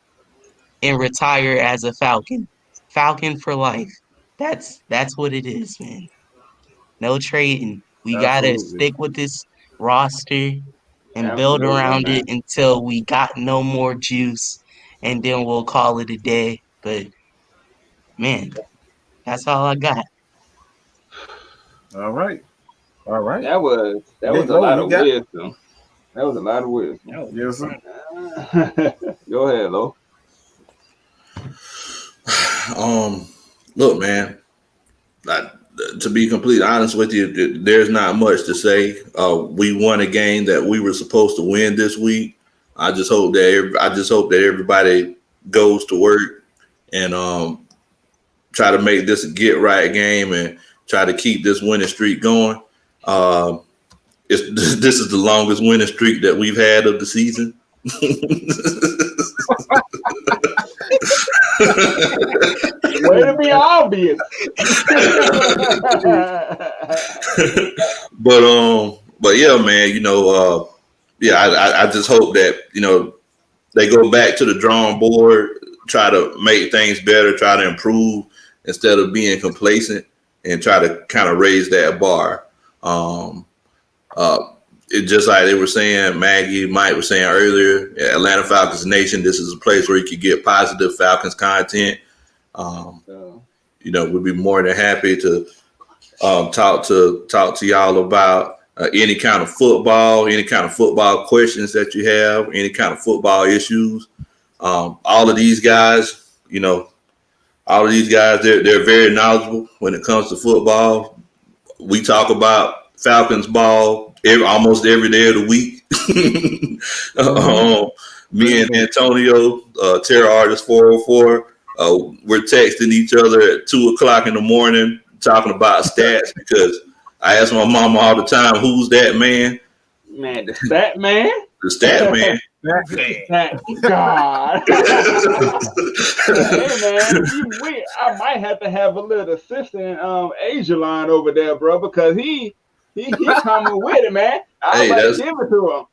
F: and retire as a Falcon. Falcon for life. That's what it is, man. No trading. We gotta
A: Absolutely.
F: stick with this roster and build
D: Absolutely,
F: around it
D: man.
F: until we got no more juice, and then we'll call it a day. But man, that's all I got.
A: All right. All right.
D: That was
A: Big
D: a
A: Low,
D: lot
A: you
D: of
A: got
D: wisdom. That was a lot of wisdom.
C: That was
A: yes, sir.
D: Go ahead, Lo.
E: Look, man. To be completely honest with you, there's not much to say. We won a game that we were supposed to win this week. I just hope that everybody goes to work and try to make this a get right game and try to keep this winning streak going. This is the longest winning streak that we've had of the season.
D: Way to be obvious.
E: but yeah, man, I just hope that, they go back to the drawing board, try to make things better, try to improve instead of being complacent and try to kind of raise that bar. It just like they were saying, Maggie, Mike was saying earlier, Atlanta Falcons Nation, this is a place where you can get positive Falcons content. We'd be more than happy to talk to y'all about any kind of football questions that you have, any kind of football issues. All of these guys, they're very knowledgeable when it comes to football. We talk about Falcons ball almost every day of the week. Me and Antonio, Terror Artist 404, we're texting each other at 2:00 in the morning talking about stats because I ask my mama all the time, "Who's that man?"
D: Man, the stat man.
E: The stat man.
D: God. Hey man, I might have to have a little assistant, Aijalon over there, bro, because he coming with it, man. I might give it to him.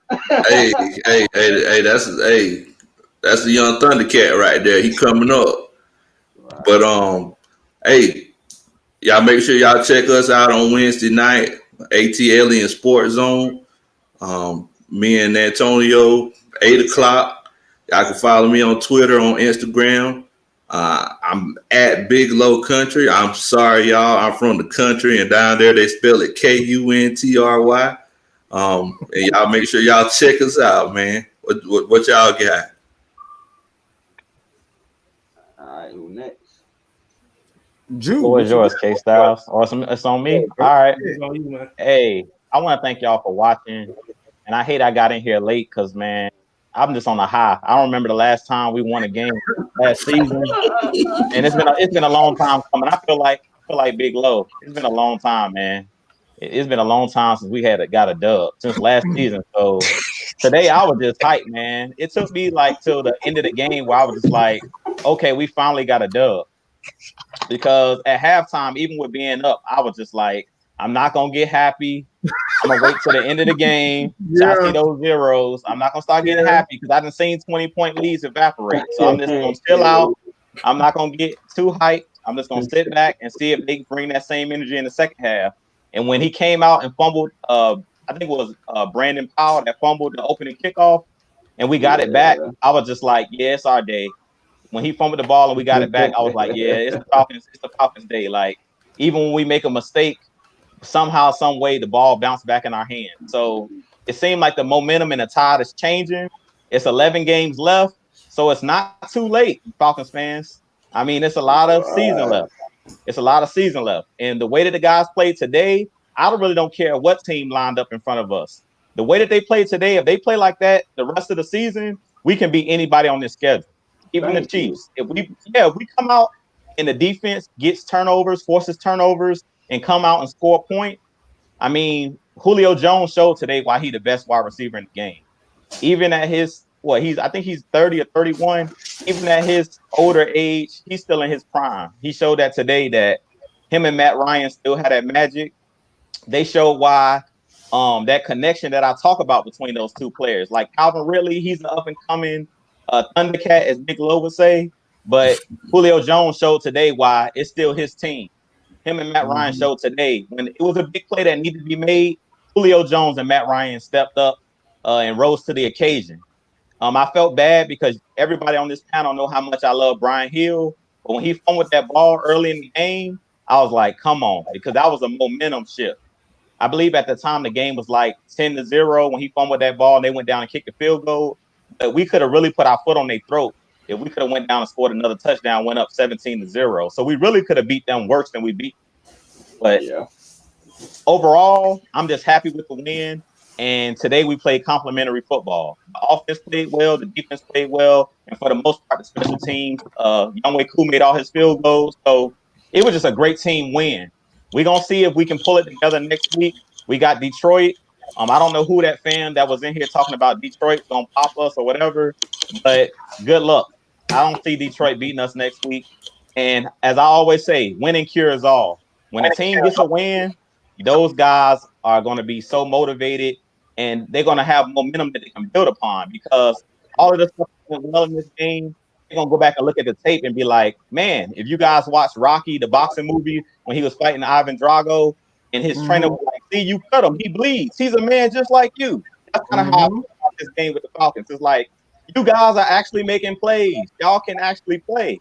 E: That's the young Thundercat right there. He coming up. Right. But y'all make sure y'all check us out on Wednesday night, ATL Sports Zone. Me and Antonio, 8:00. Y'all can follow me on Twitter, on Instagram. I'm at Big Low Country. I'm sorry, y'all. I'm from the country, and down there they spell it Kuntry. And y'all make sure y'all check us out, man. What y'all got?
D: All right, who next?
G: Jude, what is yours, K Styles? Or it's on me? All right. Hey, I want to thank y'all for watching. And I hate I got in here late because, man, I'm just on a high. I don't remember the last time we won a game last season, and it's been a long time coming. I feel like Big Low. It's been a long time, man. It's been a long time since we got a dub since last season. So today I was just hyped, man. It took me till the end of the game where I was just like, okay, we finally got a dub. Because at halftime, even with being up, I was just like, I'm not gonna get happy. I'm gonna wait till the end of the game. I see those zeros. I'm not gonna start getting happy because I done seen 20-point leads evaporate. So I'm just gonna chill out. I'm not gonna get too hyped. I'm just gonna sit back and see if they can bring that same energy in the second half. And when he came out and fumbled, I think it was Brandon Powell that fumbled the opening kickoff, and we got it back. I was just like, yeah, it's our day. When he fumbled the ball and we got it back, I was like, yeah, it's the Falcons' day. Like, even when we make a mistake, somehow, some way, the ball bounced back in our hand. So it seemed like the momentum and the tide is changing. It's 11 games left, so it's not too late, Falcons fans. I mean, it's a lot of season left. It's a lot of season left. And the way that the guys played today, I really don't care what team lined up in front of us. The way that they play today, if they play like that the rest of the season, we can beat anybody on this schedule, even the Chiefs. If we come out and the defense gets turnovers, forces turnovers, and come out and score a point, I mean, Julio Jones showed today why he's the best wide receiver in the game. Even at his I think he's 30 or 31. Even at his older age, he's still in his prime. He showed that today that him and Matt Ryan still had that magic. They showed why that connection that I talk about between those two players. Like Calvin Ridley, he's an up and coming Thundercat, as Big Low would say. But Julio Jones showed today why it's still his team. Him and Matt Ryan showed today when it was a big play that needed to be made. Julio Jones and Matt Ryan stepped up and rose to the occasion. I felt bad because everybody on this panel know how much I love Brian Hill. But when he fumbled that ball early in the game, I was like, come on, because that was a momentum shift. I believe at the time the game was like 10-0 when he fumbled that ball and they went down and kicked the field goal. But we could have really put our foot on their throat if we could have went down and scored another touchdown, went up 17-0. So we really could have beat them worse than we beat. But overall, I'm just happy with the win. And today we played complimentary football. The offense played well, the defense played well, and for the most part, the special teams, Younghoe Koo made all his field goals. So it was just a great team win. We're going to see if we can pull it together next week. We got Detroit. I don't know who that fan that was in here talking about Detroit going to pop us or whatever, but good luck. I don't see Detroit beating us next week. And as I always say, winning cures all. When a team gets a win, those guys are going to be so motivated and they're going to have momentum that they can build upon because all of the stuff that went well in this game, they're going to go back and look at the tape and be like, man, if you guys watch Rocky, the boxing movie, when he was fighting Ivan Drago and his trainer was like, see, you cut him. He bleeds. He's a man just like you. That's kind of how I feel about this game with the Falcons. It's like, you guys are actually making plays. Y'all can actually play.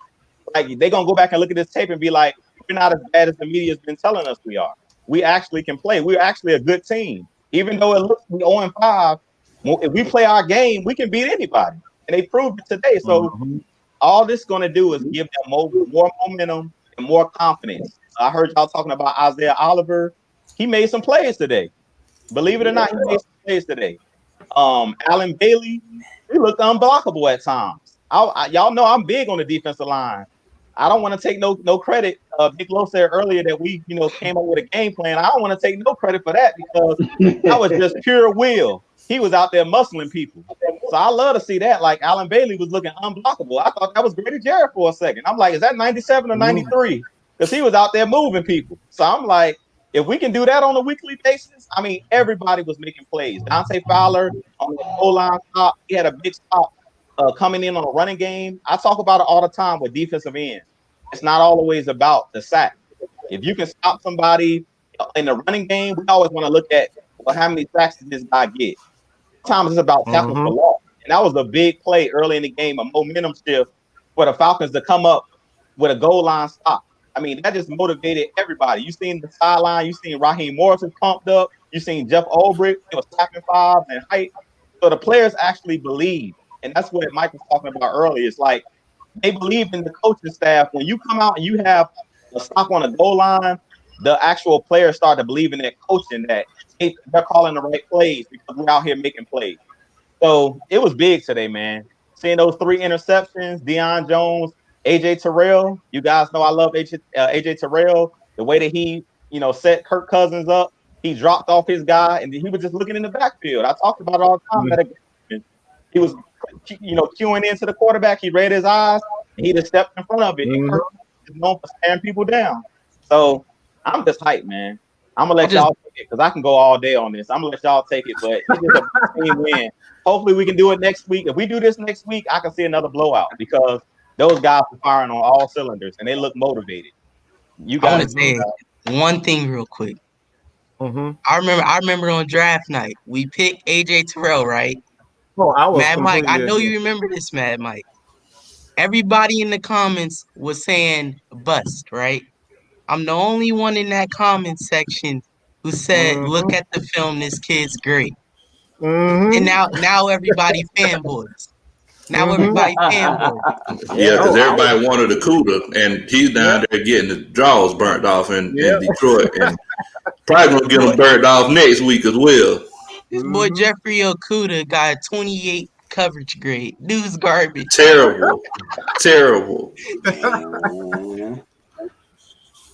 G: Like, they're going to go back and look at this tape and be like, we're not as bad as the media's been telling us we are. We actually can play. We're actually a good team. Even though it looks we 0-5, if we play our game, we can beat anybody. And they proved it today. So all this is going to do is give them more momentum and more confidence. I heard y'all talking about Isaiah Oliver. He made some plays today. Believe it or not, he made some plays today. Allen Bailey, he looked unblockable at times. Y'all know I'm big on the defensive line. I don't want to take no credit. Big Low said earlier that we, came up with a game plan. I don't want to take no credit for that because that was just pure will. He was out there muscling people. So I love to see that. Like Allen Bailey was looking unblockable. I thought that was Grady Jarrett for a second. I'm like, is that 97 or 93? Because he was out there moving people. So I'm like, if we can do that on a weekly basis, I mean, everybody was making plays. Dante Fowler on the goal line stop, he had a big stop coming in on a running game. I talk about it all the time with defensive ends. It's not always about the sack. If you can stop somebody in the running game, we always want to look at how many sacks did this guy get. Sometimes it's about tackling for loss. And that was a big play early in the game, a momentum shift for the Falcons to come up with a goal line stop. I mean, that just motivated everybody. You seen the sideline. You seen Raheem Morris was pumped up. You seen Jeff Ulbrich. They was tapping fives and height. So the players actually believe. And that's what Mike was talking about earlier. It's like they believe in the coaching staff. When you come out and you have a stop on a goal line, the actual players start to believe in that coaching that they're calling the right plays because we're out here making plays. So it was big today, man. Seeing those 3 interceptions, Dion Jones, AJ Terrell. You guys know I love AJ Terrell. The way that he, set Kirk Cousins up, he dropped off his guy, and he was just looking in the backfield. I talked about it all the time. He was, queuing into the quarterback. He read his eyes, and he just stepped in front of it. And Kirk is known for staring people down. So I'm just hyped, man. I'm gonna let y'all take it because I can go all day on this. I'm gonna let y'all take it, but it's just a team win. Hopefully, we can do it next week. If we do this next week, I can see another blowout because those guys are firing on all cylinders and they look motivated. You guys,
F: I want to say one thing real quick. I remember on draft night we picked AJ Terrell, right?
A: Oh, I was
F: Mad Mike. I know
A: completely-
F: you remember this, Mad Mike. Everybody in the comments was saying bust, right? I'm the only one in that comment section who said, "Look at the film. This kid's great." And now everybody fanboys. Now everybody fanboy.
E: Yeah, because everybody wanted a Cuda, and he's down there getting the jaws burnt off in Detroit, and probably gonna get them burnt off next week as well.
F: This boy Jeffrey Okuda got a 28 coverage grade. Dude's garbage.
E: Terrible.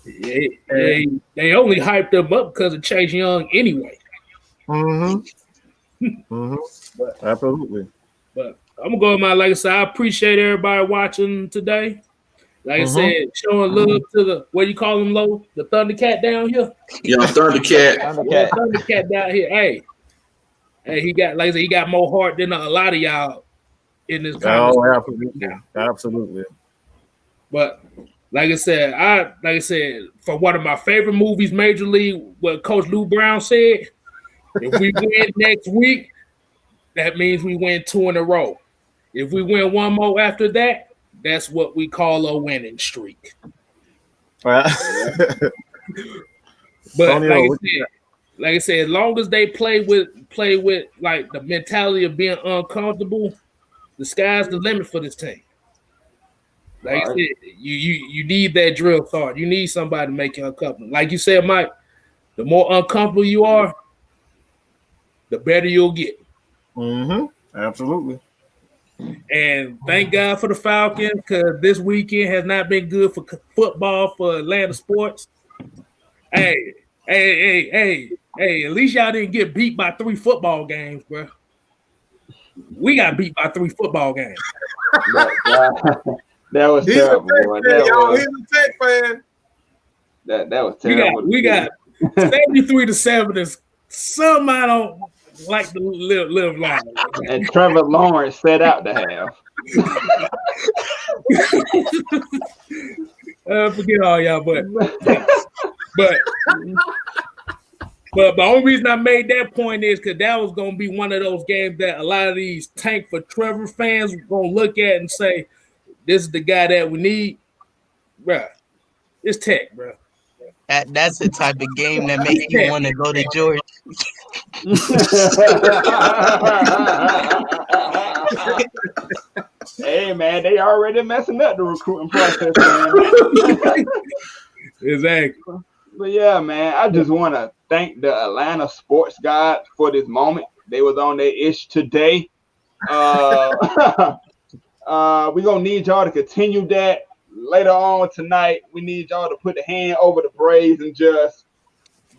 C: They only hyped him up because of Chase Young anyway.
A: Absolutely.
C: But I'm gonna go with like I said, I appreciate everybody watching today. Like I said, showing love to the what you call him, Low? The Thundercat down here.
E: Yeah, Thundercat.
C: Thundercat down here. Hey, he got like I said, he got more heart than a lot of y'all in this
A: conversation. Absolutely.
C: But like I said, for one of my favorite movies, Major League, what Coach Lou Brown said, if we win next week, that means we win 2 in a row. If we win one more after that, that's what we call a winning streak. But like I said, as long as they play with like the mentality of being uncomfortable, the sky's the limit for this team. Like I said, you need that drill start. You need somebody to make you uncomfortable. Like you said, Mike, the more uncomfortable you are, the better you'll get.
A: Absolutely.
C: And thank God for the Falcons, because this weekend has not been good for football for Atlanta sports. Hey, at least y'all didn't get beat by 3 football games, bro. We got beat by 3 football games.
D: That was terrible.
A: He's a Tech fan.
D: That was terrible.
C: We got 73-7. Is some I don't like to live long.
D: And Trevor Lawrence set out to have.
C: Forget all y'all, but the only reason I made that point is because that was going to be one of those games that a lot of these tank for Trevor fans were going to look at and say, this is the guy that we need. Bruh, it's Tech, bro.
F: That's the type of game that makes you want to go to Georgia.
D: Hey, man, they already messing up the recruiting process, man.
C: Exactly.
D: But yeah, man, I just want to thank the Atlanta sports god for this moment. They was on their ish today. We're going to need y'all to continue that later on tonight. We need y'all to put the hand over the Braves and just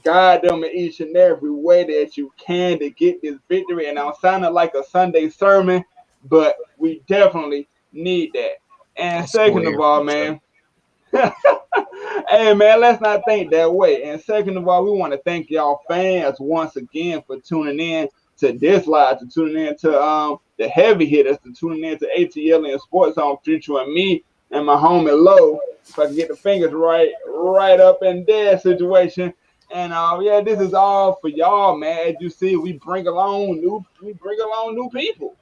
D: guide them in each and every way that you can to get this victory. And I'm sounding like a Sunday sermon, but we definitely need that. And second of all, man, hey, man, let's not think that way. And second of all, we want to thank y'all fans once again for tuning in to this live, to tuning in to the heavy hitters, to tuning in to ATL Sports on featuring me and my homie Low. If I can get the fingers right up in their situation. And yeah, this is all for y'all, man. As you see, we bring along new people.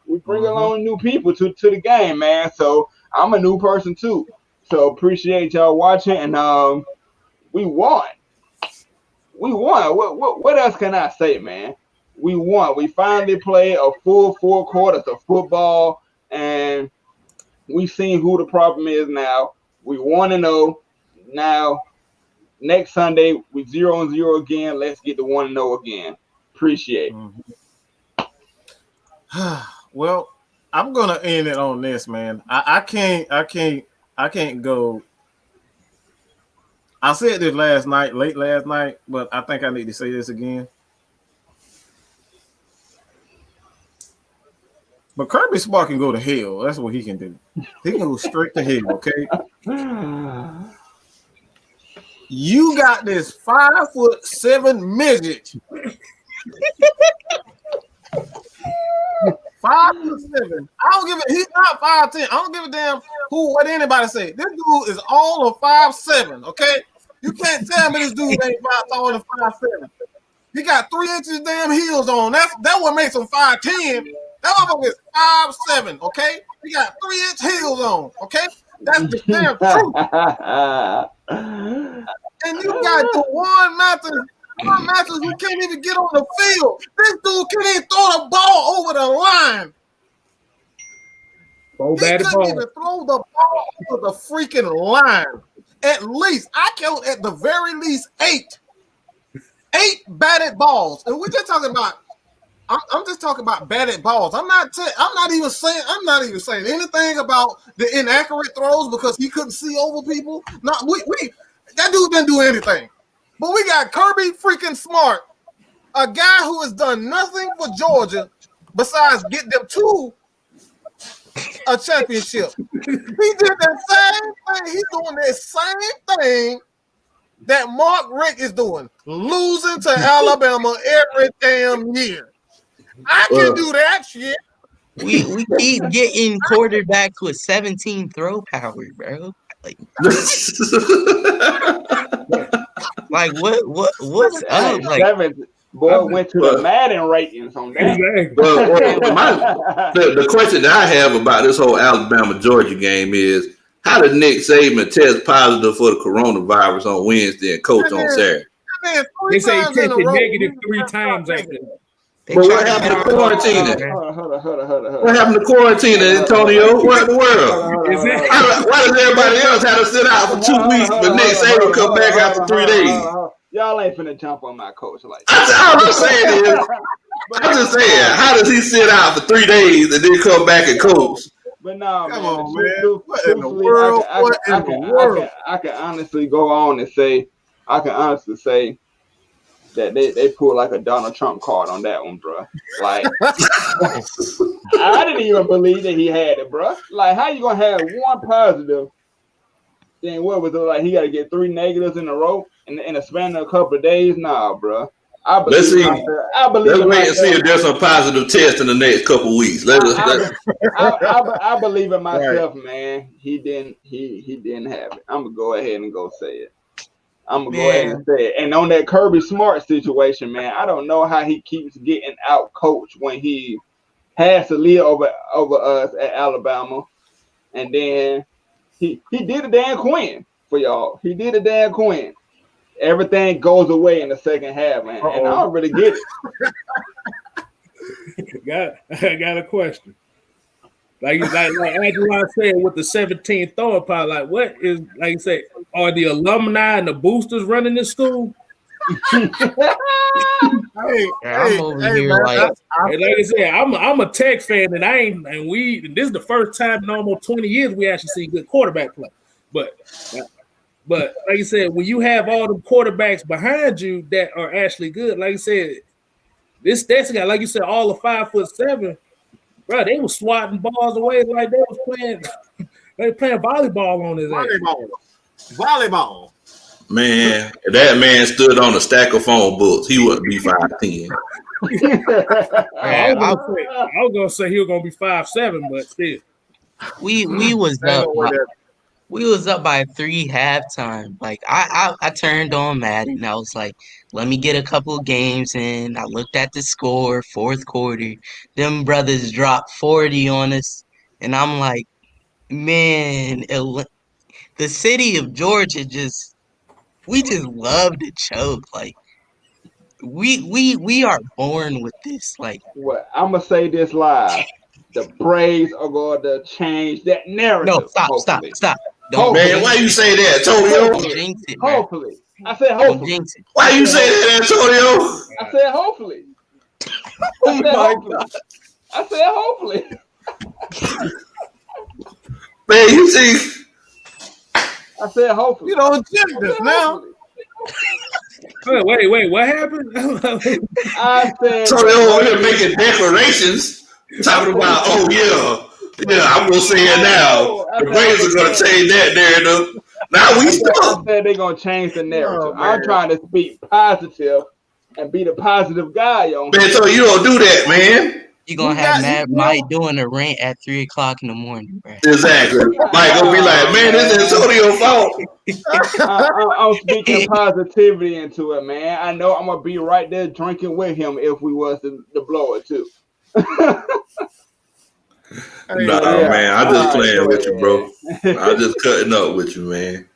D: We bring along new people to the game, man. So I'm a new person too. So appreciate y'all watching, and we won. What else can I say, man? We won. We finally played a full 4 quarters of football, and we seen who the problem is now. We 1-0. Now, next Sunday, we 0-0 again. Let's get the 1-0 again. Appreciate it.
A: Well, I'm gonna end it on this, man. I can't go. I said this late last night, but I think I need to say this again. But Kirby Smart can go to hell. That's what he can do. He can go straight to hell, okay? You got this 5'7" midget. 5'7". I don't give it. He's not 5'10". I don't give a damn what anybody say. This dude is all of 5'7". Okay, you can't tell me this dude ain't taller than 5'7". He got 3 inches damn heels on. That what makes him 5'10". That motherfucker is 5'7". Okay, he got 3-inch heels on. Okay, that's the damn truth. And you got the one Matthews who can't even get on the field. This dude can't even throw the ball over the line.
C: Four
A: He
C: batted
A: couldn't
C: balls.
A: even throw the ball to the freaking line. At least, I count at the very least 8 batted balls. And we're just talking about, I'm just talking about batted balls. I'm not even saying anything about the inaccurate throws because he couldn't see over people. No, that dude didn't do anything. But we got Kirby freaking Smart, a guy who has done nothing for Georgia besides get them to a championship. He did that same thing. He's doing that same thing that Mark Richt is doing, losing to Alabama every damn year. I can do that shit.
F: We keep getting quarterbacks with 17 throw power, bro. Like what's up? Like
D: boy went to the Madden ratings on that.
E: The question that I have about this whole Alabama Georgia game is, how did Nick Saban test positive for the coronavirus on Wednesday and coach on Saturday?
C: They say he tested negative 3 times after that.
E: But what happened to quarantining? What happened to quarantining, Antonio? What in the world? Why does everybody else have to sit out for 2 weeks, but Nick Saban come back after 3 days?
D: Y'all ain't finna jump on my coach like
E: that. All I'm saying is, I'm just saying, how does he sit out for 3 days and then come back and coach?
D: But no,
A: Come
D: man.
A: on, man. What in the world?
D: I can honestly go on and say, that they pulled like a Donald Trump card on that one, bro. Like, I didn't even believe that he had it, bro. Like, how you gonna have one positive? Then what was it like? He got to get 3 negatives in a row in a span of a couple of days? Nah, bro.
E: Let's wait and see if there's some positive tests in the next couple of weeks.
D: I believe in myself, man. He didn't have it. I'm gonna go ahead and go say it. I'm gonna go ahead and say it. And on that Kirby Smart situation, man, I don't know how he keeps getting out coached when he has to live over us at Alabama, and then he did a Dan Quinn for y'all. He did a Dan Quinn. Everything goes away in the second half, man. And I don't really get
C: it. I got a question. Like Aijalons said with the 17th throwing power, like what is, like you said, are the alumni and the boosters running this school?
F: I'm over here like
C: I said, I'm a Tech fan, and this is the first time in almost 20 years we actually see good quarterback play. But like you said, when you have all the quarterbacks behind you that are actually good, like you said, this Stetson guy, like you said, all the 5'7", bro, they were swatting balls away like they was playing. They were playing volleyball on his ass.
A: Volleyball.
E: Man, if that man stood on a stack of phone books, he wouldn't be 5'10".
C: I was gonna say he was gonna be 5'7", but still.
F: We was up by 3 halftime. Like I turned on Madden and I was like, let me get a couple of games in. I looked at the score, 4th quarter. Them brothers dropped 40 on us, and I'm like, man, the city of Georgia we just love to choke. Like we are born with this. Like,
D: what I'm gonna say this live. The Braves are going to change that narrative.
F: No, stop.
E: Man, why you say that, Antonio?
D: Hopefully. I said hopefully.
E: Why you say that, Antonio?
D: I said hopefully.
F: Oh my God.
D: I said hopefully.
E: Man, you see.
D: I said hopefully.
A: You don't jinx this now.
C: Wait, what happened?
D: I said
E: Antonio over here making declarations. Talking about, I'm gonna say it now. The Braves are gonna change that narrative. Now we stuck.
D: I said they're gonna change the narrative. I'm trying to speak positive and be the positive guy, yo.
E: Man, so you don't do that, man.
F: You gonna have Mad Mike doing a rant at 3:00 in the morning, bro.
E: Exactly. Mike gonna be like, man, this is Antonio's fault.
D: I'm speaking positivity into it, man. I know I'm gonna be right there drinking with him if we was to blow it too.
E: Man, I'm just playing with you, bro. I'm just cutting up with you, man.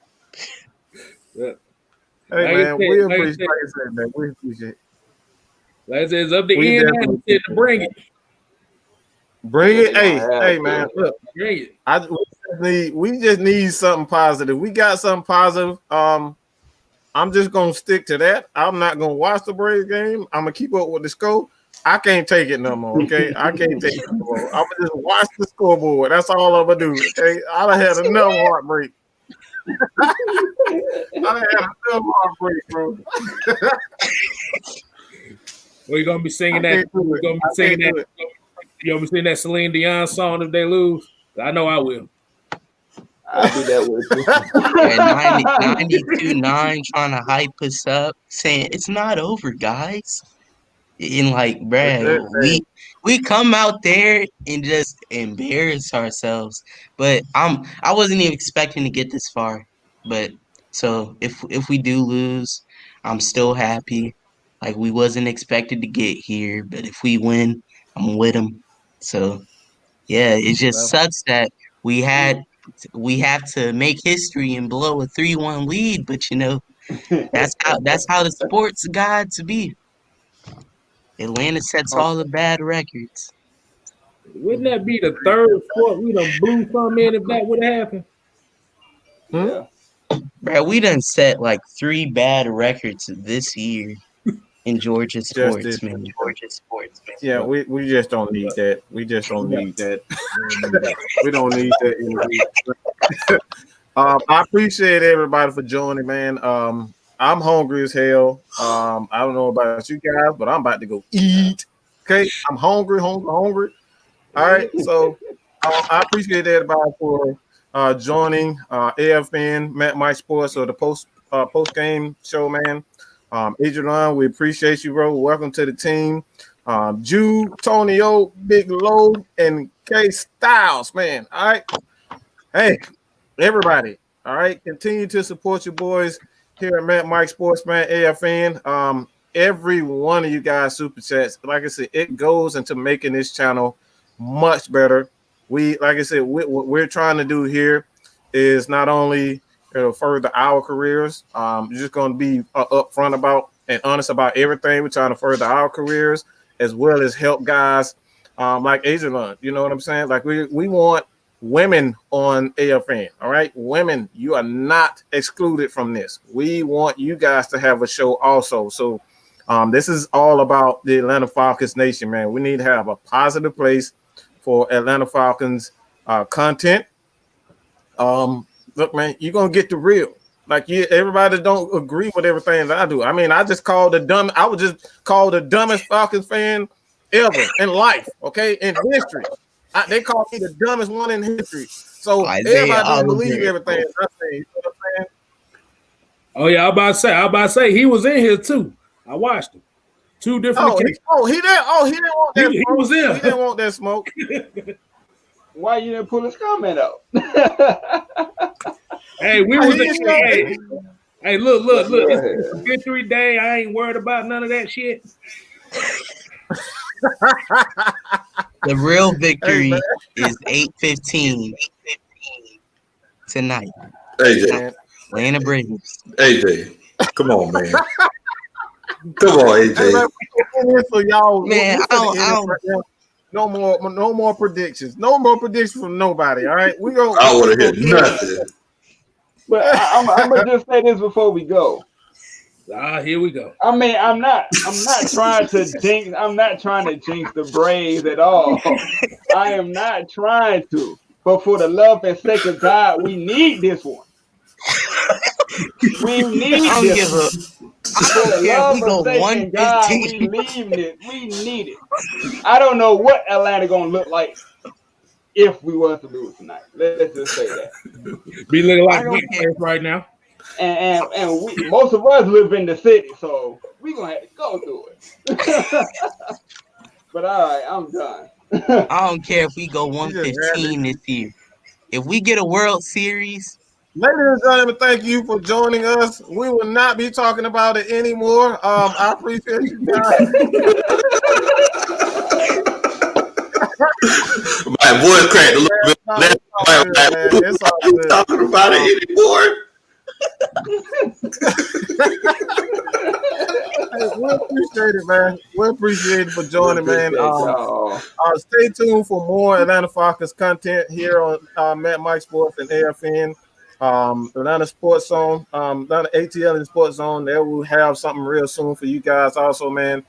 A: Hey, man, we appreciate it, man. We appreciate it.
C: Like I said, it's up to Ian to bring it.
A: Bring it.
D: They're gonna have
A: Hey,
D: to.
A: man. Look,
C: Bring it.
A: we just need something positive. We got something positive. I'm just gonna stick to that. I'm not gonna watch the Braves game. I'm gonna keep up with the score. I can't take it no more. Okay, I can't take it no more. I'm gonna just watch the scoreboard. That's all I'm gonna do. Okay, I done had enough heartbreak. I done had enough heartbreak, bro.
C: Well, you gonna be singing
A: I
C: that?
A: can't do
C: You
A: it.
C: gonna be
A: I
C: singing
A: can't do
C: that?
A: it.
C: You gonna be singing that Celine Dion song if they lose? I know I will.
D: I'll do that with you.
F: Yeah, 92.9 trying to hype us up, saying it's not over, guys. And like, bruh, we come out there and just embarrass ourselves. But I wasn't even expecting to get this far. But so if we do lose, I'm still happy. Like we wasn't expected to get here, but if we win, I'm with them. So yeah, it just sucks that we have to make history and blow a 3-1 lead. But that's how the sports gods be. Atlanta sets all the bad records.
C: Wouldn't that be the third sport we done blew something in if that would have happened?
D: Yeah.
F: Bro, we done set like 3 bad records this year in Georgia sports, man.
A: Yeah, we just don't need that. We just don't need that. We don't need that. I appreciate everybody for joining, man. I'm hungry as hell. I don't know about you guys, but I'm about to go eat. Okay, I'm hungry. All right, so I appreciate everybody for joining AFN Matt Mike Sports or the post game show, man. Aijalons, we appreciate you, bro. Welcome to the team. Jude, Tonyo, Big Low, and K Styles, man. All right, hey, everybody. All right, continue to support your boys here at Matt Mike Sports, man. AFN. Every one of you guys super chats, like I said, it goes into making this channel much better. Like I said, what we're trying to do here is not only further our careers. We're just going to be upfront about and honest about everything. We're trying to further our careers as well as help guys like Aijalons. You know what I'm saying? Like we want women on AFN. All right, women, you are not excluded from this. We want you guys to have a show also. So this is all about the Atlanta Falcons Nation, man. We need to have a positive place for Atlanta Falcons content. Look, man, you're gonna get the real. Like everybody don't agree with everything that I do. I mean, I would just call the dumbest Falcons fan ever in life, okay, in history. They call me the dumbest one in history. So everybody don't believe everything I say. You know what I'm saying?
C: Oh yeah, I about to say he was in here too. I watched him. 2 different.
A: He didn't want that.
C: He
A: smoke.
C: was there.
A: He didn't want that smoke.
D: Why you didn't pull his comment out?
C: Hey, we was in. Hey, look. It's victory day. I ain't worried about none of that shit.
F: The real victory is 8:15 tonight.
E: AJ.
F: Atlanta Braves.
E: AJ. Come on, man. Come on, AJ.
A: So y'all,
F: man,
A: no more predictions. No more predictions from nobody. All right,
E: I want to hear nothing.
D: But I'm gonna just say this before we go.
C: Here we go.
D: I mean, I'm not trying to jinx. I'm not trying to jinx the Braves at all. I am not trying to. But for the love and sake of God, we need this one. We need this. For the love and sake of God, we need it. I don't know what Atlanta gonna look like if we were to lose tonight. Let's just say that.
C: Be looking like Vikings right now.
D: And we, most of us live in the city, so we're gonna have to go through it. But all right, I'm done.
F: I don't care if we go 115 this year. If we get a World Series,
A: ladies and gentlemen, thank you for joining us. We will not be talking about it anymore. I appreciate you guys.
E: My voice cracked a little bit.
A: It's all good.
E: Talking about it anymore.
A: Hey, we appreciate it, man. We appreciate it for joining, man. Stay tuned for more Atlanta Falcons content here on Matt Mike Sports and AFN. Atlanta Sports Zone, Atlanta ATL and Sports Zone. There we'll have something real soon for you guys. Also, man,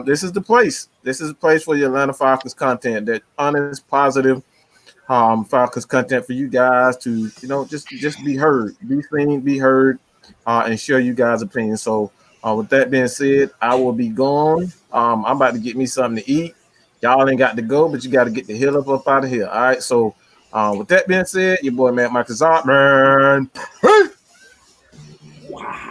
A: this is the place. This is the place for your Atlanta Falcons content. That honest, positive Falcons content for you guys to, just be heard, be seen, be heard, and share you guys' opinions. So, with that being said, I will be gone. I'm about to get me something to eat. Y'all ain't got to go, but you got to get the hell up out of here. All right. So, with that being said, your boy Matt Mike is out, man. Peace.